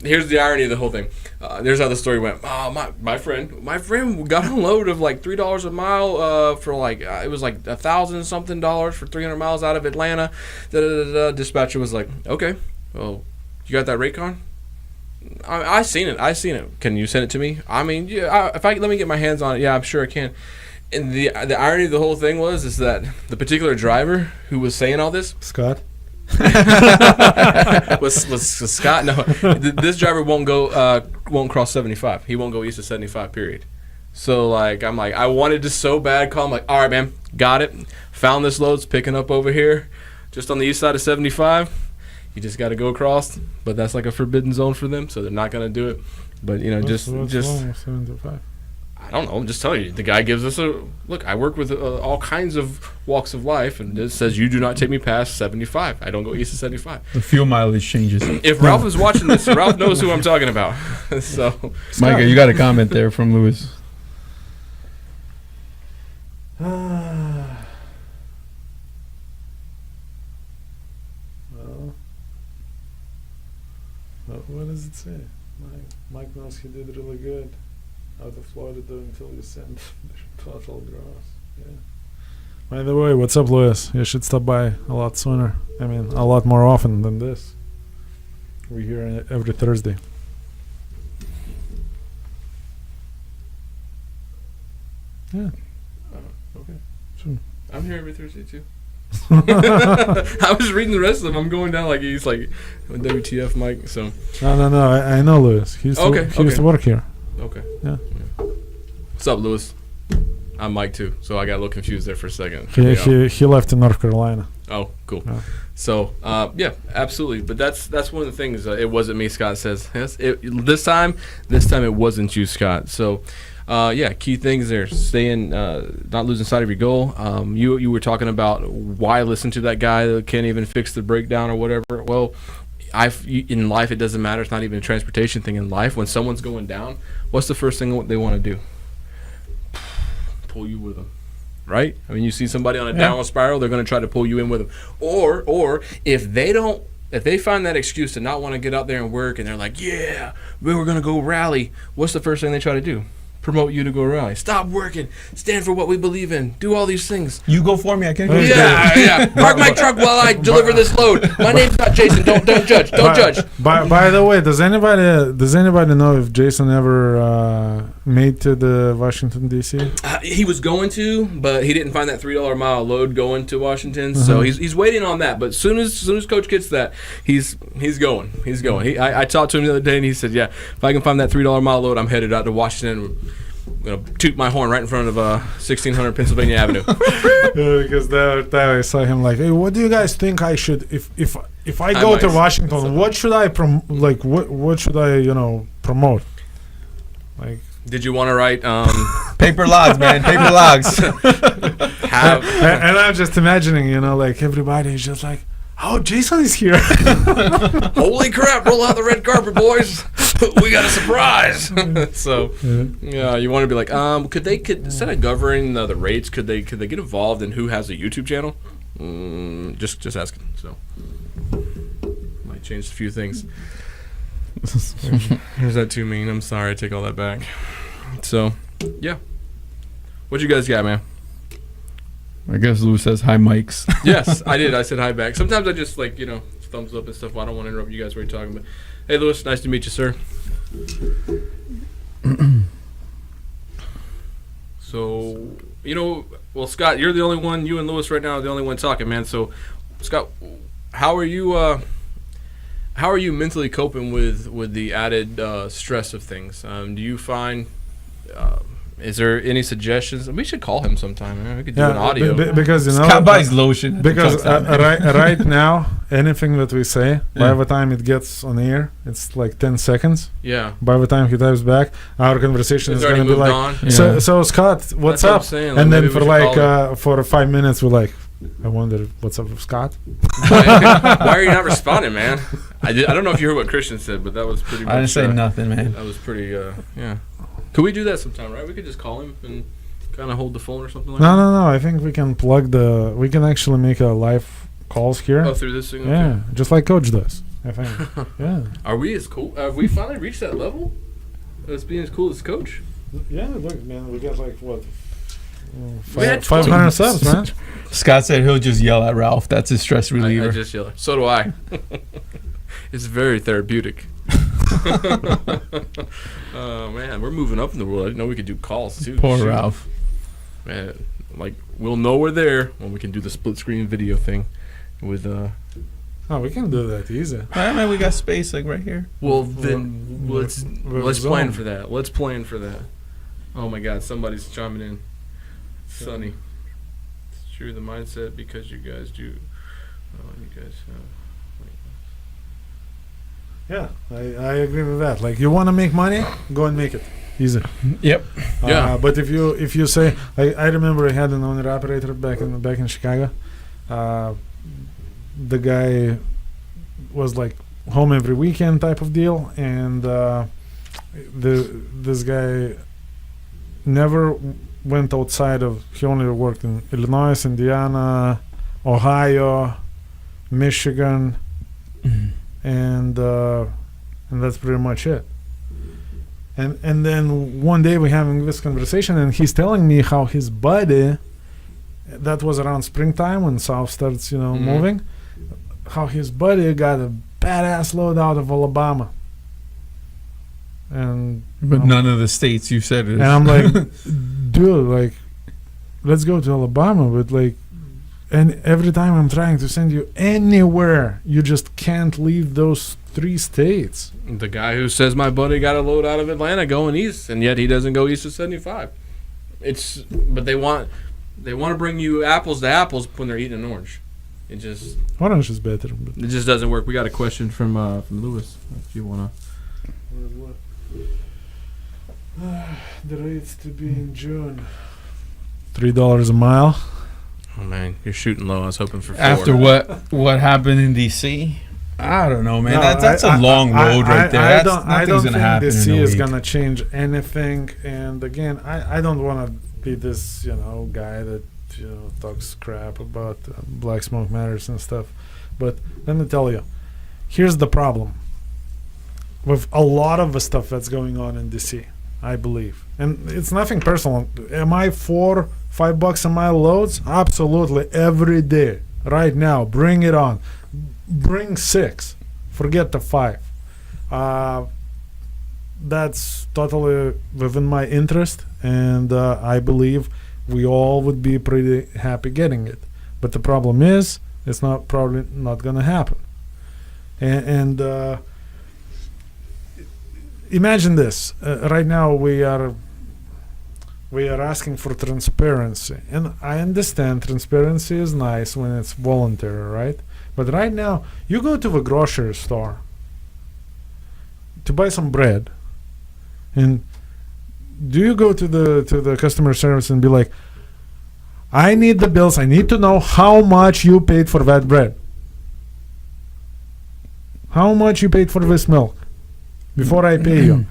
Here's the irony of the whole thing. There's how the story went. My friend got a load of like $3 a mile for like it was like $1,000 something for 300 miles out of Atlanta. Dispatcher was like, okay, well, you got that rate con? I seen it. Can you send it to me? I mean, yeah. Let me get my hands on it. Yeah, I'm sure I can. And the irony of the whole thing is that the particular driver who was saying all this, Scott. was Scott? No, this driver won't cross 75. He won't go east of 75. Period. So I'm like, I wanted to so bad call him like, all right, man, got it. Found this load's picking up over here, just on the east side of 75. You just got to go across, but that's like a forbidden zone for them, so they're not gonna do it. But what's wrong with 75? I don't know. I'm just telling you. The guy gives us a look. I work with all kinds of walks of life, and it says you do not take me past 75. I don't go east of 75. The fuel mileage changes. If Ralph is watching this, Ralph knows who I'm talking about. So, Micah, you got a comment there from Lewis. What does it say? Mike knows he did really good out of Florida until you sent the total gross. Yeah. By the way, what's up, Lewis? You should stop by a lot sooner. I mean, a lot more often than this. We're here every Thursday. Yeah. Okay. Sure. I'm here every Thursday too. I was reading the rest of them. I'm going down like he's like WTF Mike. So no. I know Lewis. He used to work here. Okay. Yeah. What's up, Lewis? I'm Mike too. So I got a little confused there for a second. He left in North Carolina. Oh, cool. Yeah. So yeah, absolutely. But that's one of the things. It wasn't me, Scott says. Yes, this time it wasn't you, Scott. So yeah, key things there: staying, not losing sight of your goal. You were talking about why listen to that guy that can't even fix the breakdown or whatever. Well, in life it doesn't matter. It's not even a transportation thing. In life, when someone's going down, what's the first thing they want to do? Pull you with them. Right? I mean, you see somebody on a downward spiral, they're going to try to pull you in with them. Or if they find that excuse to not want to get out there and work, and they're like, yeah, we were going to go rally, what's the first thing they try to do? Promote you to go rally. Stop working. Stand for what we believe in. Do all these things. You go for me. I can't go. Yeah. Park my truck while I deliver this load. My name's not Jason. Don't judge. Don't judge. By the way, does anybody know if Jason ever made to the Washington D.C.? He was going to, but he didn't find that $3 mile load going to Washington. So he's waiting on that. But as soon as Coach gets that, he's going. He's going. I talked to him the other day, and he said, yeah, if I can find that $3 mile load, I'm headed out to Washington. I'm going to toot my horn right in front of 1600 Pennsylvania Avenue. Because that I saw him like, hey, what do you guys think I should, if I go to Washington, what should I what should I promote? Like, did you want to write paper logs, man, paper logs? And I'm just imagining, like everybody's just like, oh, Jason is here. Holy crap, roll out the red carpet, boys. We got a surprise. So, yeah, you want to be like, could instead of governing the rates, could they get involved in who has a YouTube channel? Just asking. So, might change a few things. Here's that too mean. I'm sorry, I take all that back. So, yeah. What you guys got, man? I guess Lou says hi, mics. Yes, I did. I said hi back. Sometimes I just thumbs up and stuff. Well, I don't want to interrupt you guys while you're talking. But hey, Louis, nice to meet you, sir. So, well, Scott, you're the only one. You and Louis right now are the only one talking, man. So, Scott, how are you? How are you mentally coping with the added stress of things? Do you find? Is there any suggestions? We should call him sometime. Man. We could do an audio. Because Scott buys lotion. Because right now, anything that we say, by the time it gets on air, it's like 10 seconds. Yeah. By the time he types back, our conversation is going to be like, on. So Scott, what's up? And then for 5 minutes, we're like, I wonder what's up with Scott. Why are you not responding, man? I don't know if you heard what Christian said, but that was pretty much. I didn't say nothing, man. That was pretty, yeah. Could we do that sometime, right? We could just call him and kind of hold the phone or something like that? No. I think we can we can actually make a live calls here. Oh, through this thing? Yeah, just like Coach does, I think. Yeah. Are we as cool? Have we finally reached that level? Of being as cool as Coach? Yeah, look, man, we got like, what? We had 500 subs, man. Scott said he'll just yell at Ralph. That's his stress reliever. I just yell. So do I. It's very therapeutic. Oh man, we're moving up in the world. I didn't know we could do calls too. Poor Ralph. Man, we'll know we're there when we can do the split screen video thing with Oh, we can do that easy. Man, we got space right here. Well, then let's plan for that. Let's plan for that. Oh my God, somebody's chiming in. Sunny. It's true, the mindset, because you guys do. You guys. Yeah, I agree with that. Like, you want to make money, go and make it easy. Yep. Yeah. But if you say, I remember I had an owner-operator back in Chicago. The guy was like home every weekend type of deal, and this guy never went outside of. He only worked in Illinois, Indiana, Ohio, Michigan. And that's pretty much it. And then one day we're having this conversation, and he's telling me how his buddy, that was around springtime when South starts, moving, how his buddy got a badass load out of Alabama. But none of the states you said it is. And I'm like, dude, let's go to Alabama, but and every time I'm trying to send you anywhere, you just can't leave those 3 states. The guy who says my buddy got a load out of Atlanta going east, and yet he doesn't go east of 75. But they want to bring you apples to apples when they're eating an orange. It just Orange is better. But doesn't work. We got a question from Lewis. If you wanna. the rates to be in June. $3 a mile. Oh man, you're shooting low. I was hoping for 4. After what happened in DC, I don't know, man. No, That's a long road right there. I Nothing's don't gonna think happen this in a is week. gonna change anything. And again, I don't want to be this guy that talks crap about black smoke matters and stuff. But let me tell you, here's the problem with a lot of the stuff that's going on in DC. I believe, and it's nothing personal. Am I $4-5 a mile loads? Absolutely, every day, right now. Bring it on. Bring 6. Forget the 5. That's totally within my interest, and I believe we all would be pretty happy getting it. But the problem is, it's probably not going to happen. And imagine this. Right now we are asking for transparency, and I understand transparency is nice when it's voluntary, right? But right now you go to the grocery store to buy some bread, and do you go to the customer service and be like, I need the bills, I need to know how much you paid for that bread, how much you paid for this milk before I pay you?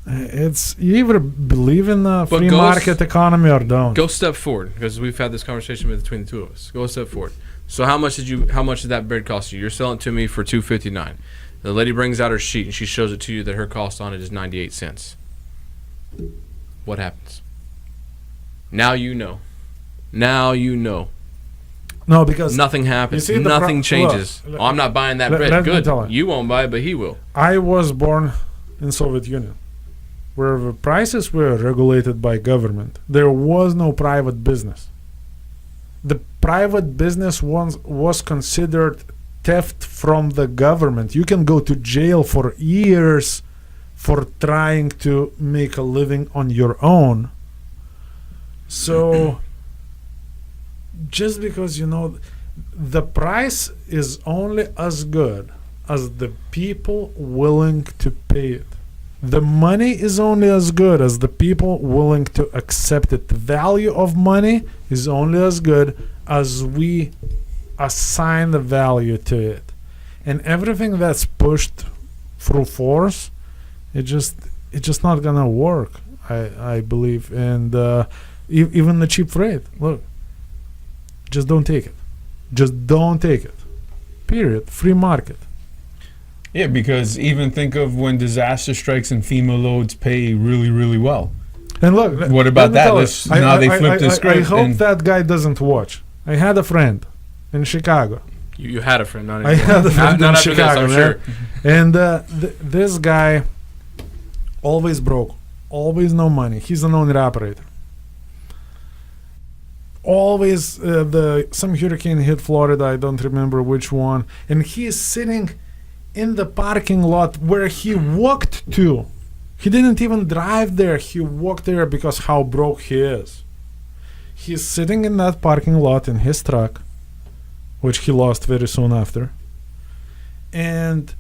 It's, you either believe in the free market economy or don't. Go step forward, because we've had this conversation between the two of us. Go a step forward. So how much did that bread cost you? You're selling it to me for $2.59. The lady brings out her sheet and she shows it to you that her cost on it is 98 cents. What happens? Now you know. Now you know. No, because nothing happens. Nothing changes. Look, I'm not buying that bread. Good. You won't buy it, but he will. I was born in Soviet Union, where the prices were regulated by government. There was no private business. The private business was considered theft from the government. You can go to jail for years for trying to make a living on your own. So just because the price is only as good as the people willing to pay it. The money is only as good as the people willing to accept it. The value of money is only as good as we assign the value to it. And everything that's pushed through force, it's just not gonna work, I believe. And even the cheap freight, look, just don't take it. Just don't take it. Period. Free market. Yeah, because even think of when disaster strikes and FEMA loads pay really, really well. And look, what about that? Now they flipped the script. I hope that guy doesn't watch. I had a friend in Chicago. You had a friend, not anymore. I had a friend not in after Chicago, this, I'm sure. And this guy, always broke, always no money. He's an owner-operator. Always, some hurricane hit Florida, I don't remember which one, and he is sitting in the parking lot where he walked to. He didn't even drive there. He walked there because how broke he is. He's sitting in that parking lot in his truck, which he lost very soon after. And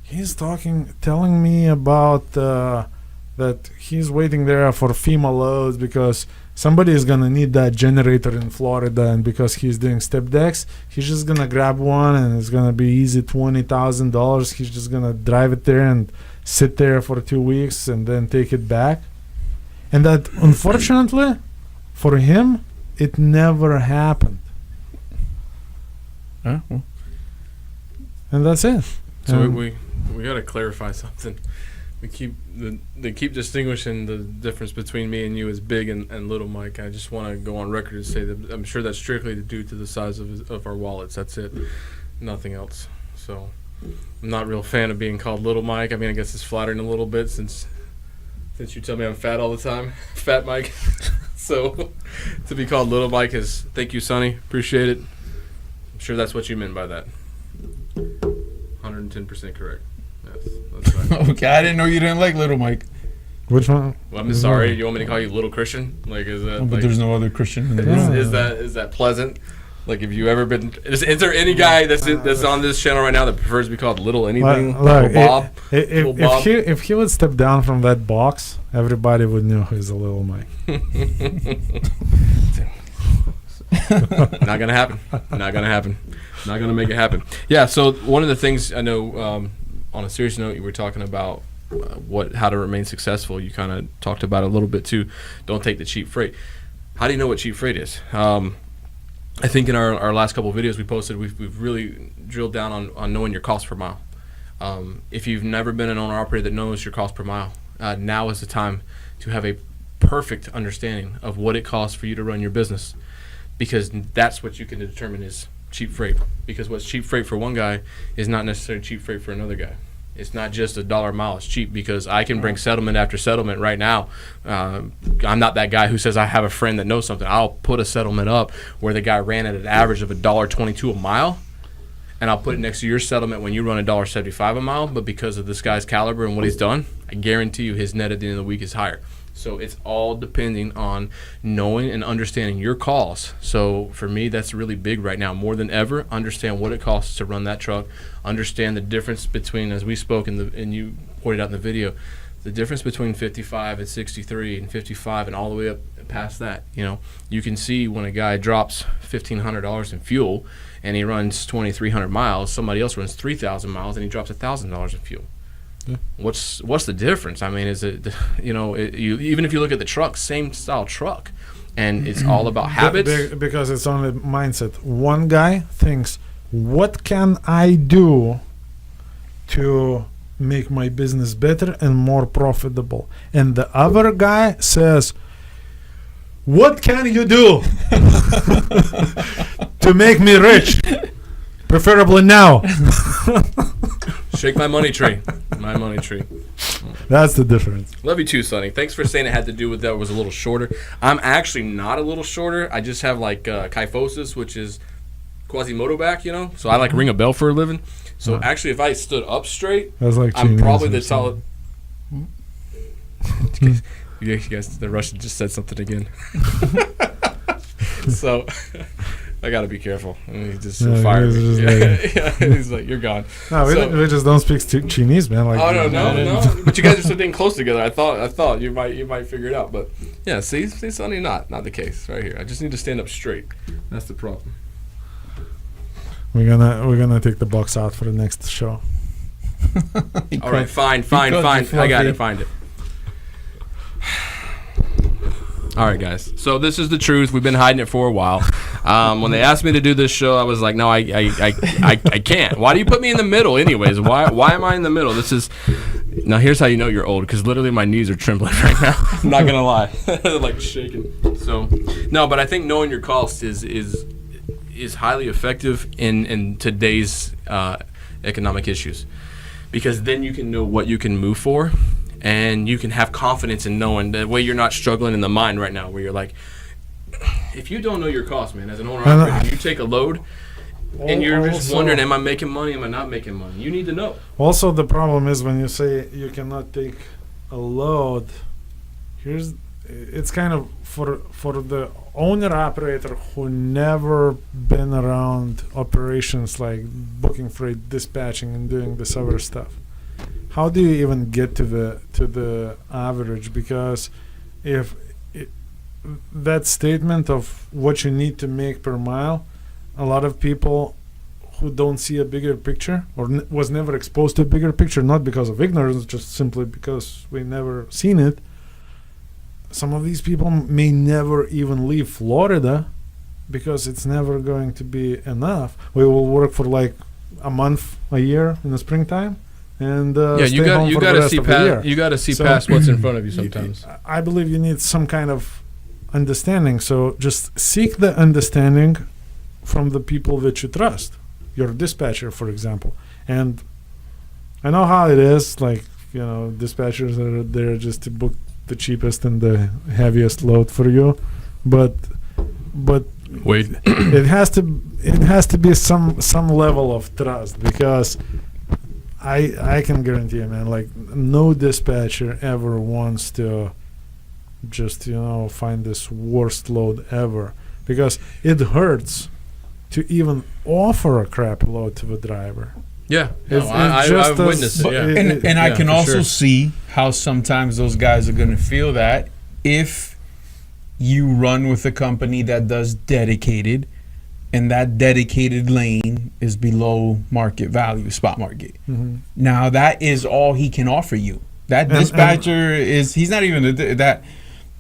he's telling me about that he's waiting there for FEMA loads because somebody is gonna need that generator in Florida, and because he's doing step decks, he's just gonna grab one and it's gonna be easy $20,000. He's just gonna drive it there and sit there for 2 weeks and then take it back. And that, unfortunately, for him, it never happened. Well. And that's it. So we got to clarify something. They keep distinguishing the difference between me and you as Big and Little Mike. I just want to go on record and say that I'm sure that's strictly due to the size of our wallets. That's it, nothing else. So I'm not a real fan of being called Little Mike. I mean, I guess it's flattering a little bit since you tell me I'm fat all the time, Fat Mike. So to be called Little Mike is, thank you, Sonny. Appreciate it. I'm sure that's what you meant by that. 110% correct. Yes, that's right. Okay, I didn't know you didn't like Little Mike. Which one? Well, I'm sorry. You want me to call you Little Christian? Like, is that? But like, there's no other Christian in the room. is that pleasant? Like, if you ever been, is there any guy that's on this channel right now that prefers to be called Little Anything? Look, Little Bob? Little Bob? if he would step down from that box, everybody would know he's a Little Mike. Not gonna happen. Not gonna happen. Not gonna make it happen. Yeah. So one of the things I know, on a serious note, you were talking about how to remain successful. You kind of talked about it a little bit too. Don't take the cheap freight. How do you know what cheap freight is? I think in our last couple of videos we posted, we've really drilled down on knowing your cost per mile. If you've never been an owner operator that knows your cost per mile, now is the time to have a perfect understanding of what it costs for you to run your business, because that's what you can determine is cheap freight. Because what's cheap freight for one guy is not necessarily cheap freight for another guy. It's not just $1 a mile. It's cheap because I can bring settlement after settlement right now. I'm not that guy who says I have a friend that knows something. I'll put a settlement up where the guy ran at an average of $1.22 a mile, and I'll put it next to your settlement when you run $1.75 a mile. But because of this guy's caliber and what he's done, I guarantee you his net at the end of the week is higher. So it's all depending on knowing and understanding your costs. So for me, that's really big right now, more than ever. Understand what it costs to run that truck. Understand the difference between, as we spoke and you pointed out in the video, the difference between 55 and 63 and 55 and all the way up past that. You can see when a guy drops $1,500 in fuel and he runs 2,300 miles, somebody else runs 3,000 miles and he drops $1,000 in fuel. Yeah. What's the difference? I mean, is it, even if you look at the truck, same style truck, and it's all about habits. Because it's only mindset. One guy thinks, what can I do to make my business better and more profitable? And the other guy says, what can you do to make me rich? Preferably now. Shake my money tree. My money tree. That's the difference. Love you too, Sonny. Thanks for saying it had to do with that it was a little shorter. I'm actually not a little shorter. I just have like kyphosis, which is Quasimodo back, So I like ring a bell for a living. So actually, if I stood up straight, that's like I'm probably the solid. You guys, the Russian just said something again. So I gotta be careful. He just fired me. He's like, "You're gone." No, we just don't speak Chinese, man. Like, no. But you guys are sitting close together. I thought you might figure it out. But yeah, see, Sonny, not the case right here. I just need to stand up straight. That's the problem. We're gonna take the box out for the next show. All right, fine. I got it. Find it. All right, guys. So this is the truth. We've been hiding it for a while. When they asked me to do this show, I was like, no, I can't. Why do you put me in the middle anyways? Why am I in the middle? Now here's how you know you're old, because literally my knees are trembling right now. I'm not going to lie. They're like shaking. So, no, but I think knowing your cost is highly effective in today's economic issues, because then you can know what you can move for. And you can have confidence in knowing that way you're not struggling in the mind right now, where you're like, if you don't know your cost, man, as an owner operator, you take a load and you're just wondering, am I making money? Am I not making money? You need to know. Also, the problem is when you say you cannot take a load, it's kind of for the owner operator who never been around operations like booking freight, dispatching, and doing this other stuff. How do you even get to the average? Because if that statement of what you need to make per mile, a lot of people who don't see a bigger picture or was never exposed to a bigger picture, not because of ignorance, just simply because we never seen it. Some of these people may never even leave Florida because it's never going to be enough. We will work for like a month, a year in the springtime. And you got to see past what's in front of you sometimes. I believe you need some kind of understanding. So just seek the understanding from the people that you trust, your dispatcher, for example. And I know how it is. Like, dispatchers are there just to book the cheapest and the heaviest load for you. But wait, it has to be some level of trust, because I can guarantee you, man, like no dispatcher ever wants to just, find this worst load ever, because it hurts to even offer a crap load to the driver. Yeah, I've witnessed it. Yeah. And I can also sure. see how sometimes those guys are going to feel that if you run with a company that does dedicated, and that dedicated lane is below market value, spot market. Mm-hmm. Now that is all he can offer you. That dispatcher he's not even that.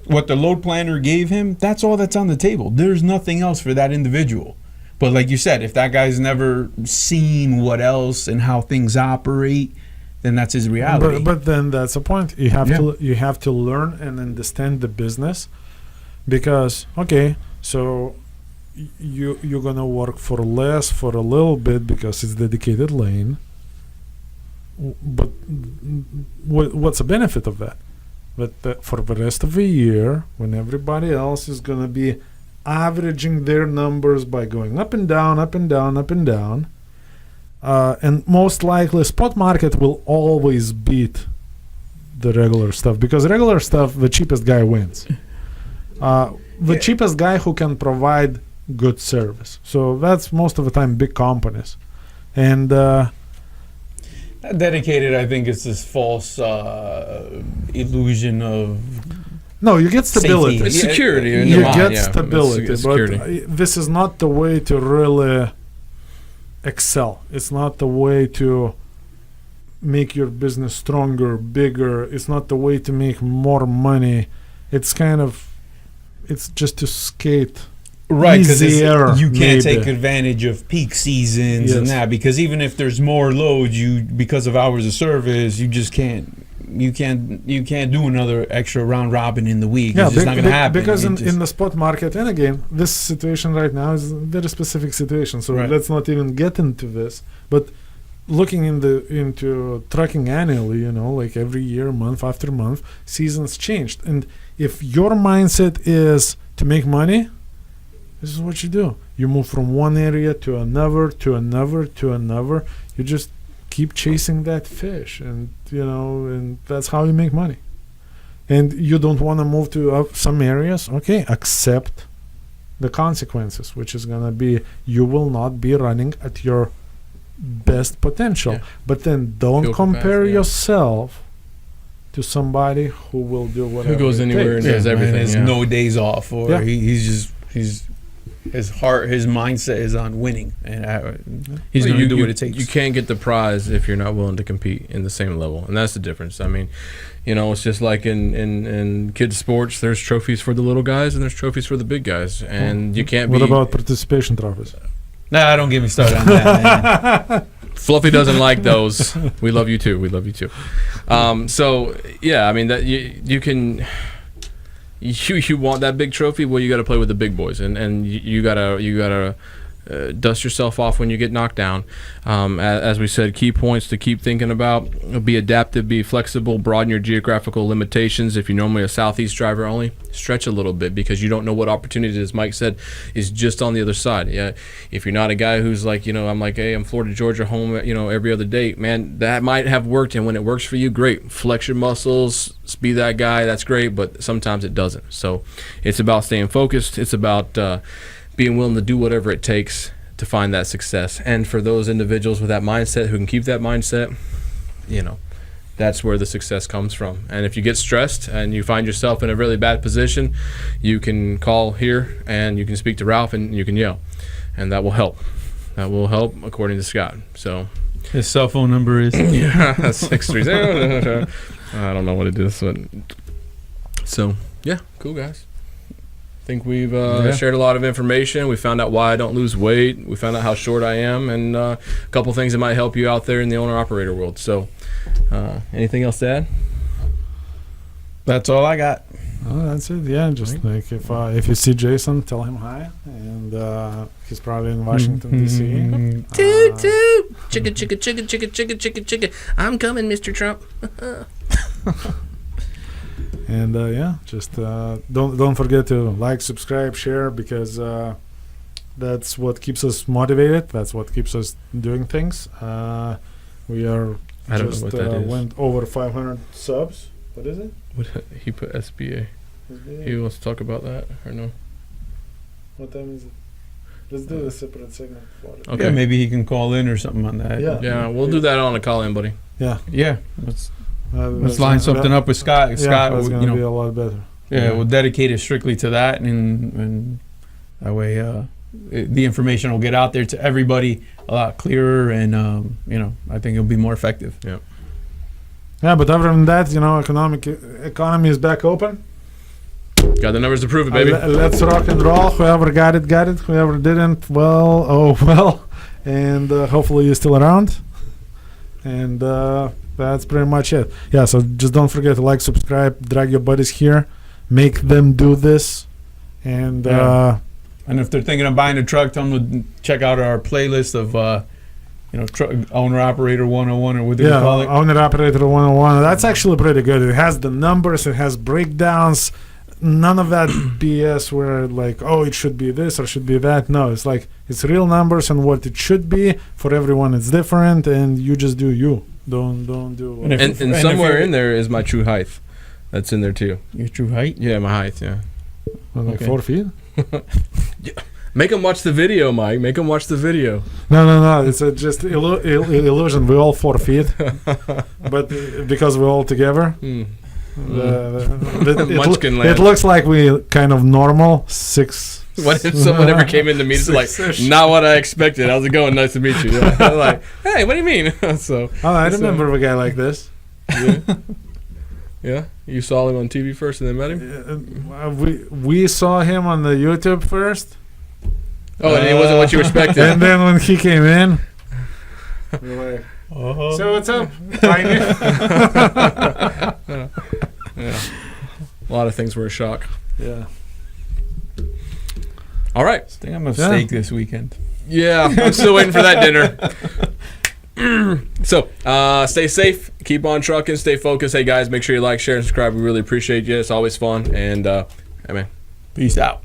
What the load planner gave him, that's all that's on the table. There's nothing else for that individual. But like you said, if that guy's never seen what else and how things operate, then that's his reality. But then that's the point. You have to learn and understand the business, because so you're gonna work for less for a little bit because it's dedicated lane. But what's the benefit of that? But for the rest of the year, when everybody else is gonna be averaging their numbers by going up and down, up and down, up and down, and most likely spot market will always beat the regular stuff, because regular stuff, the cheapest guy wins. The cheapest guy who can provide good service. So that's most of the time big companies. And dedicated, I think, is this false illusion of no, you get stability. Safety. It's security. in You your mind, get stability, It's security. but this is not the way to really excel. It's not the way to make your business stronger, bigger. It's not the way to make more money. It's just to skate. right, because Easier, you can't maybe. take advantage of peak seasons and Yes. that, because even if there's more loads, because of hours of service, you just can't do another extra round robin in the week. It's just not going to happen. Because It in the spot market, and again, this situation right now is a very specific situation. So Right. let's not even get into this. But looking into trucking annually, like every year, month after month, seasons changed. And if your mindset is to make money, this is what you do. You move from one area to another, to another, to another. You just keep chasing that fish, and and that's how you make money. And you don't want to move to some areas, accept the consequences, which is going to be you will not be running at your best potential. Yeah. But then don't Feel compare bad, yeah. yourself to somebody who will do whatever. Who goes it anywhere takes. and does everything. Has Yeah. no days off, or Yeah. he's his mindset is on winning, and he's Well, going to do what it takes. You can't get the prize if you're not willing to compete in the same level, and that's the difference. I mean, it's just like in kids sports. There's trophies for the little guys and there's trophies for the big guys, and you can't What be. about participation trophies? Nah, don't get me started on that, man. Fluffy doesn't like those. We love you too. We love you too. So yeah, I mean that you can. You want that big trophy? Well, you got to play with the big boys, and you gotta dust yourself off when you get knocked down. As we said, key points to keep thinking about: be adaptive, be flexible, broaden your geographical limitations. If you're normally a southeast driver only, stretch a little bit, because you don't know what opportunity, as Mike said, is just on the other side. Yeah, if you're not a guy who's like, I'm like, hey, I'm Florida, Georgia, home, every other day, man, that might have worked, and when it works for you, great. Flex your muscles, be that guy, that's great, but sometimes it doesn't. So it's about staying focused. It's about being willing to do whatever it takes to find that success. And for those individuals with that mindset who can keep that mindset, that's where the success comes from. And if you get stressed and you find yourself in a really bad position, you can call here and you can speak to Ralph and you can yell, and that will help. That will help, according to Scott. So His cell phone number is 630. I don't know what it is, but so yeah, cool guys. I think we've shared a lot of information. We found out why I don't lose weight. We found out how short I am, and a couple things that might help you out there in the owner-operator world. So, anything else to add? That's all I got. Oh, that's it. Yeah, just like if you see Jason, tell him hi, and he's probably in Washington D.C. Toot toot, chicka chicka chicka chicka chicka chicka chicka. I'm coming, Mr. Trump. And just don't forget to like, subscribe, share, because that's what keeps us motivated. That's what keeps us doing things. We are I don't just know what that is. went over 500 subs. What is it? What, he put SBA. He wants to talk about that or no? What time is it? Let's do a separate segment for it. Okay. Yeah, maybe he can call in or something on that. Yeah. Yeah, we'll do that on a call in, buddy. Yeah. Yeah. Let's That's line something up with Scott. Yeah, Scott, that's you gonna be know, a lot better. yeah, we'll dedicate it strictly to that, and that way, the information will get out there to everybody a lot clearer, and you know, I think it'll be more effective. Yeah, but other than that, you know, economy is back open. Got the numbers to prove it, baby. Let's rock and roll. Whoever got it, got it. Whoever didn't, well, oh well. And hopefully you're still around. And that's pretty much it. Yeah, so just don't forget to like, subscribe, drag your buddies here, make them do this. And And if they're thinking of buying a truck, tell them to check out our playlist of you know, owner operator 101, or what do you call it? Owneroperator 101. That's actually pretty good. It has the numbers, it has breakdowns. None of that BS where like, oh, it should be this or should be that. No, it's like it's real numbers and what it should be. For everyone it's different, and you just do you. Don't do. And somewhere in there is my true height. That's in there too. Your true height? Yeah, my height. Yeah. Like Okay. 4 feet? Make them watch the video, Mike. Make them watch the video. No. It's just illusion. We're all 4 feet, but because we're all together. Munchkin land. It looks like we kind of normal 6. What if someone ever came in to meet us like, not what I expected? How's it going? Nice to meet you. Yeah. I'm like, hey, what do you mean? So. Oh, I remember a guy like this. Yeah. Yeah. You saw him on TV first and then met him. We saw him on the YouTube first. Oh, and it wasn't what you expected. And then when he came in, we were like, so what's up? Tiny? Yeah. A lot of things were a shock. Yeah. All right. I think I'm gonna steak this weekend. Yeah, I'm still waiting for that dinner. So, stay safe, keep on trucking, stay focused. Hey, guys, make sure you like, share, and subscribe. We really appreciate you. It's always fun. And, hey, man. Peace out.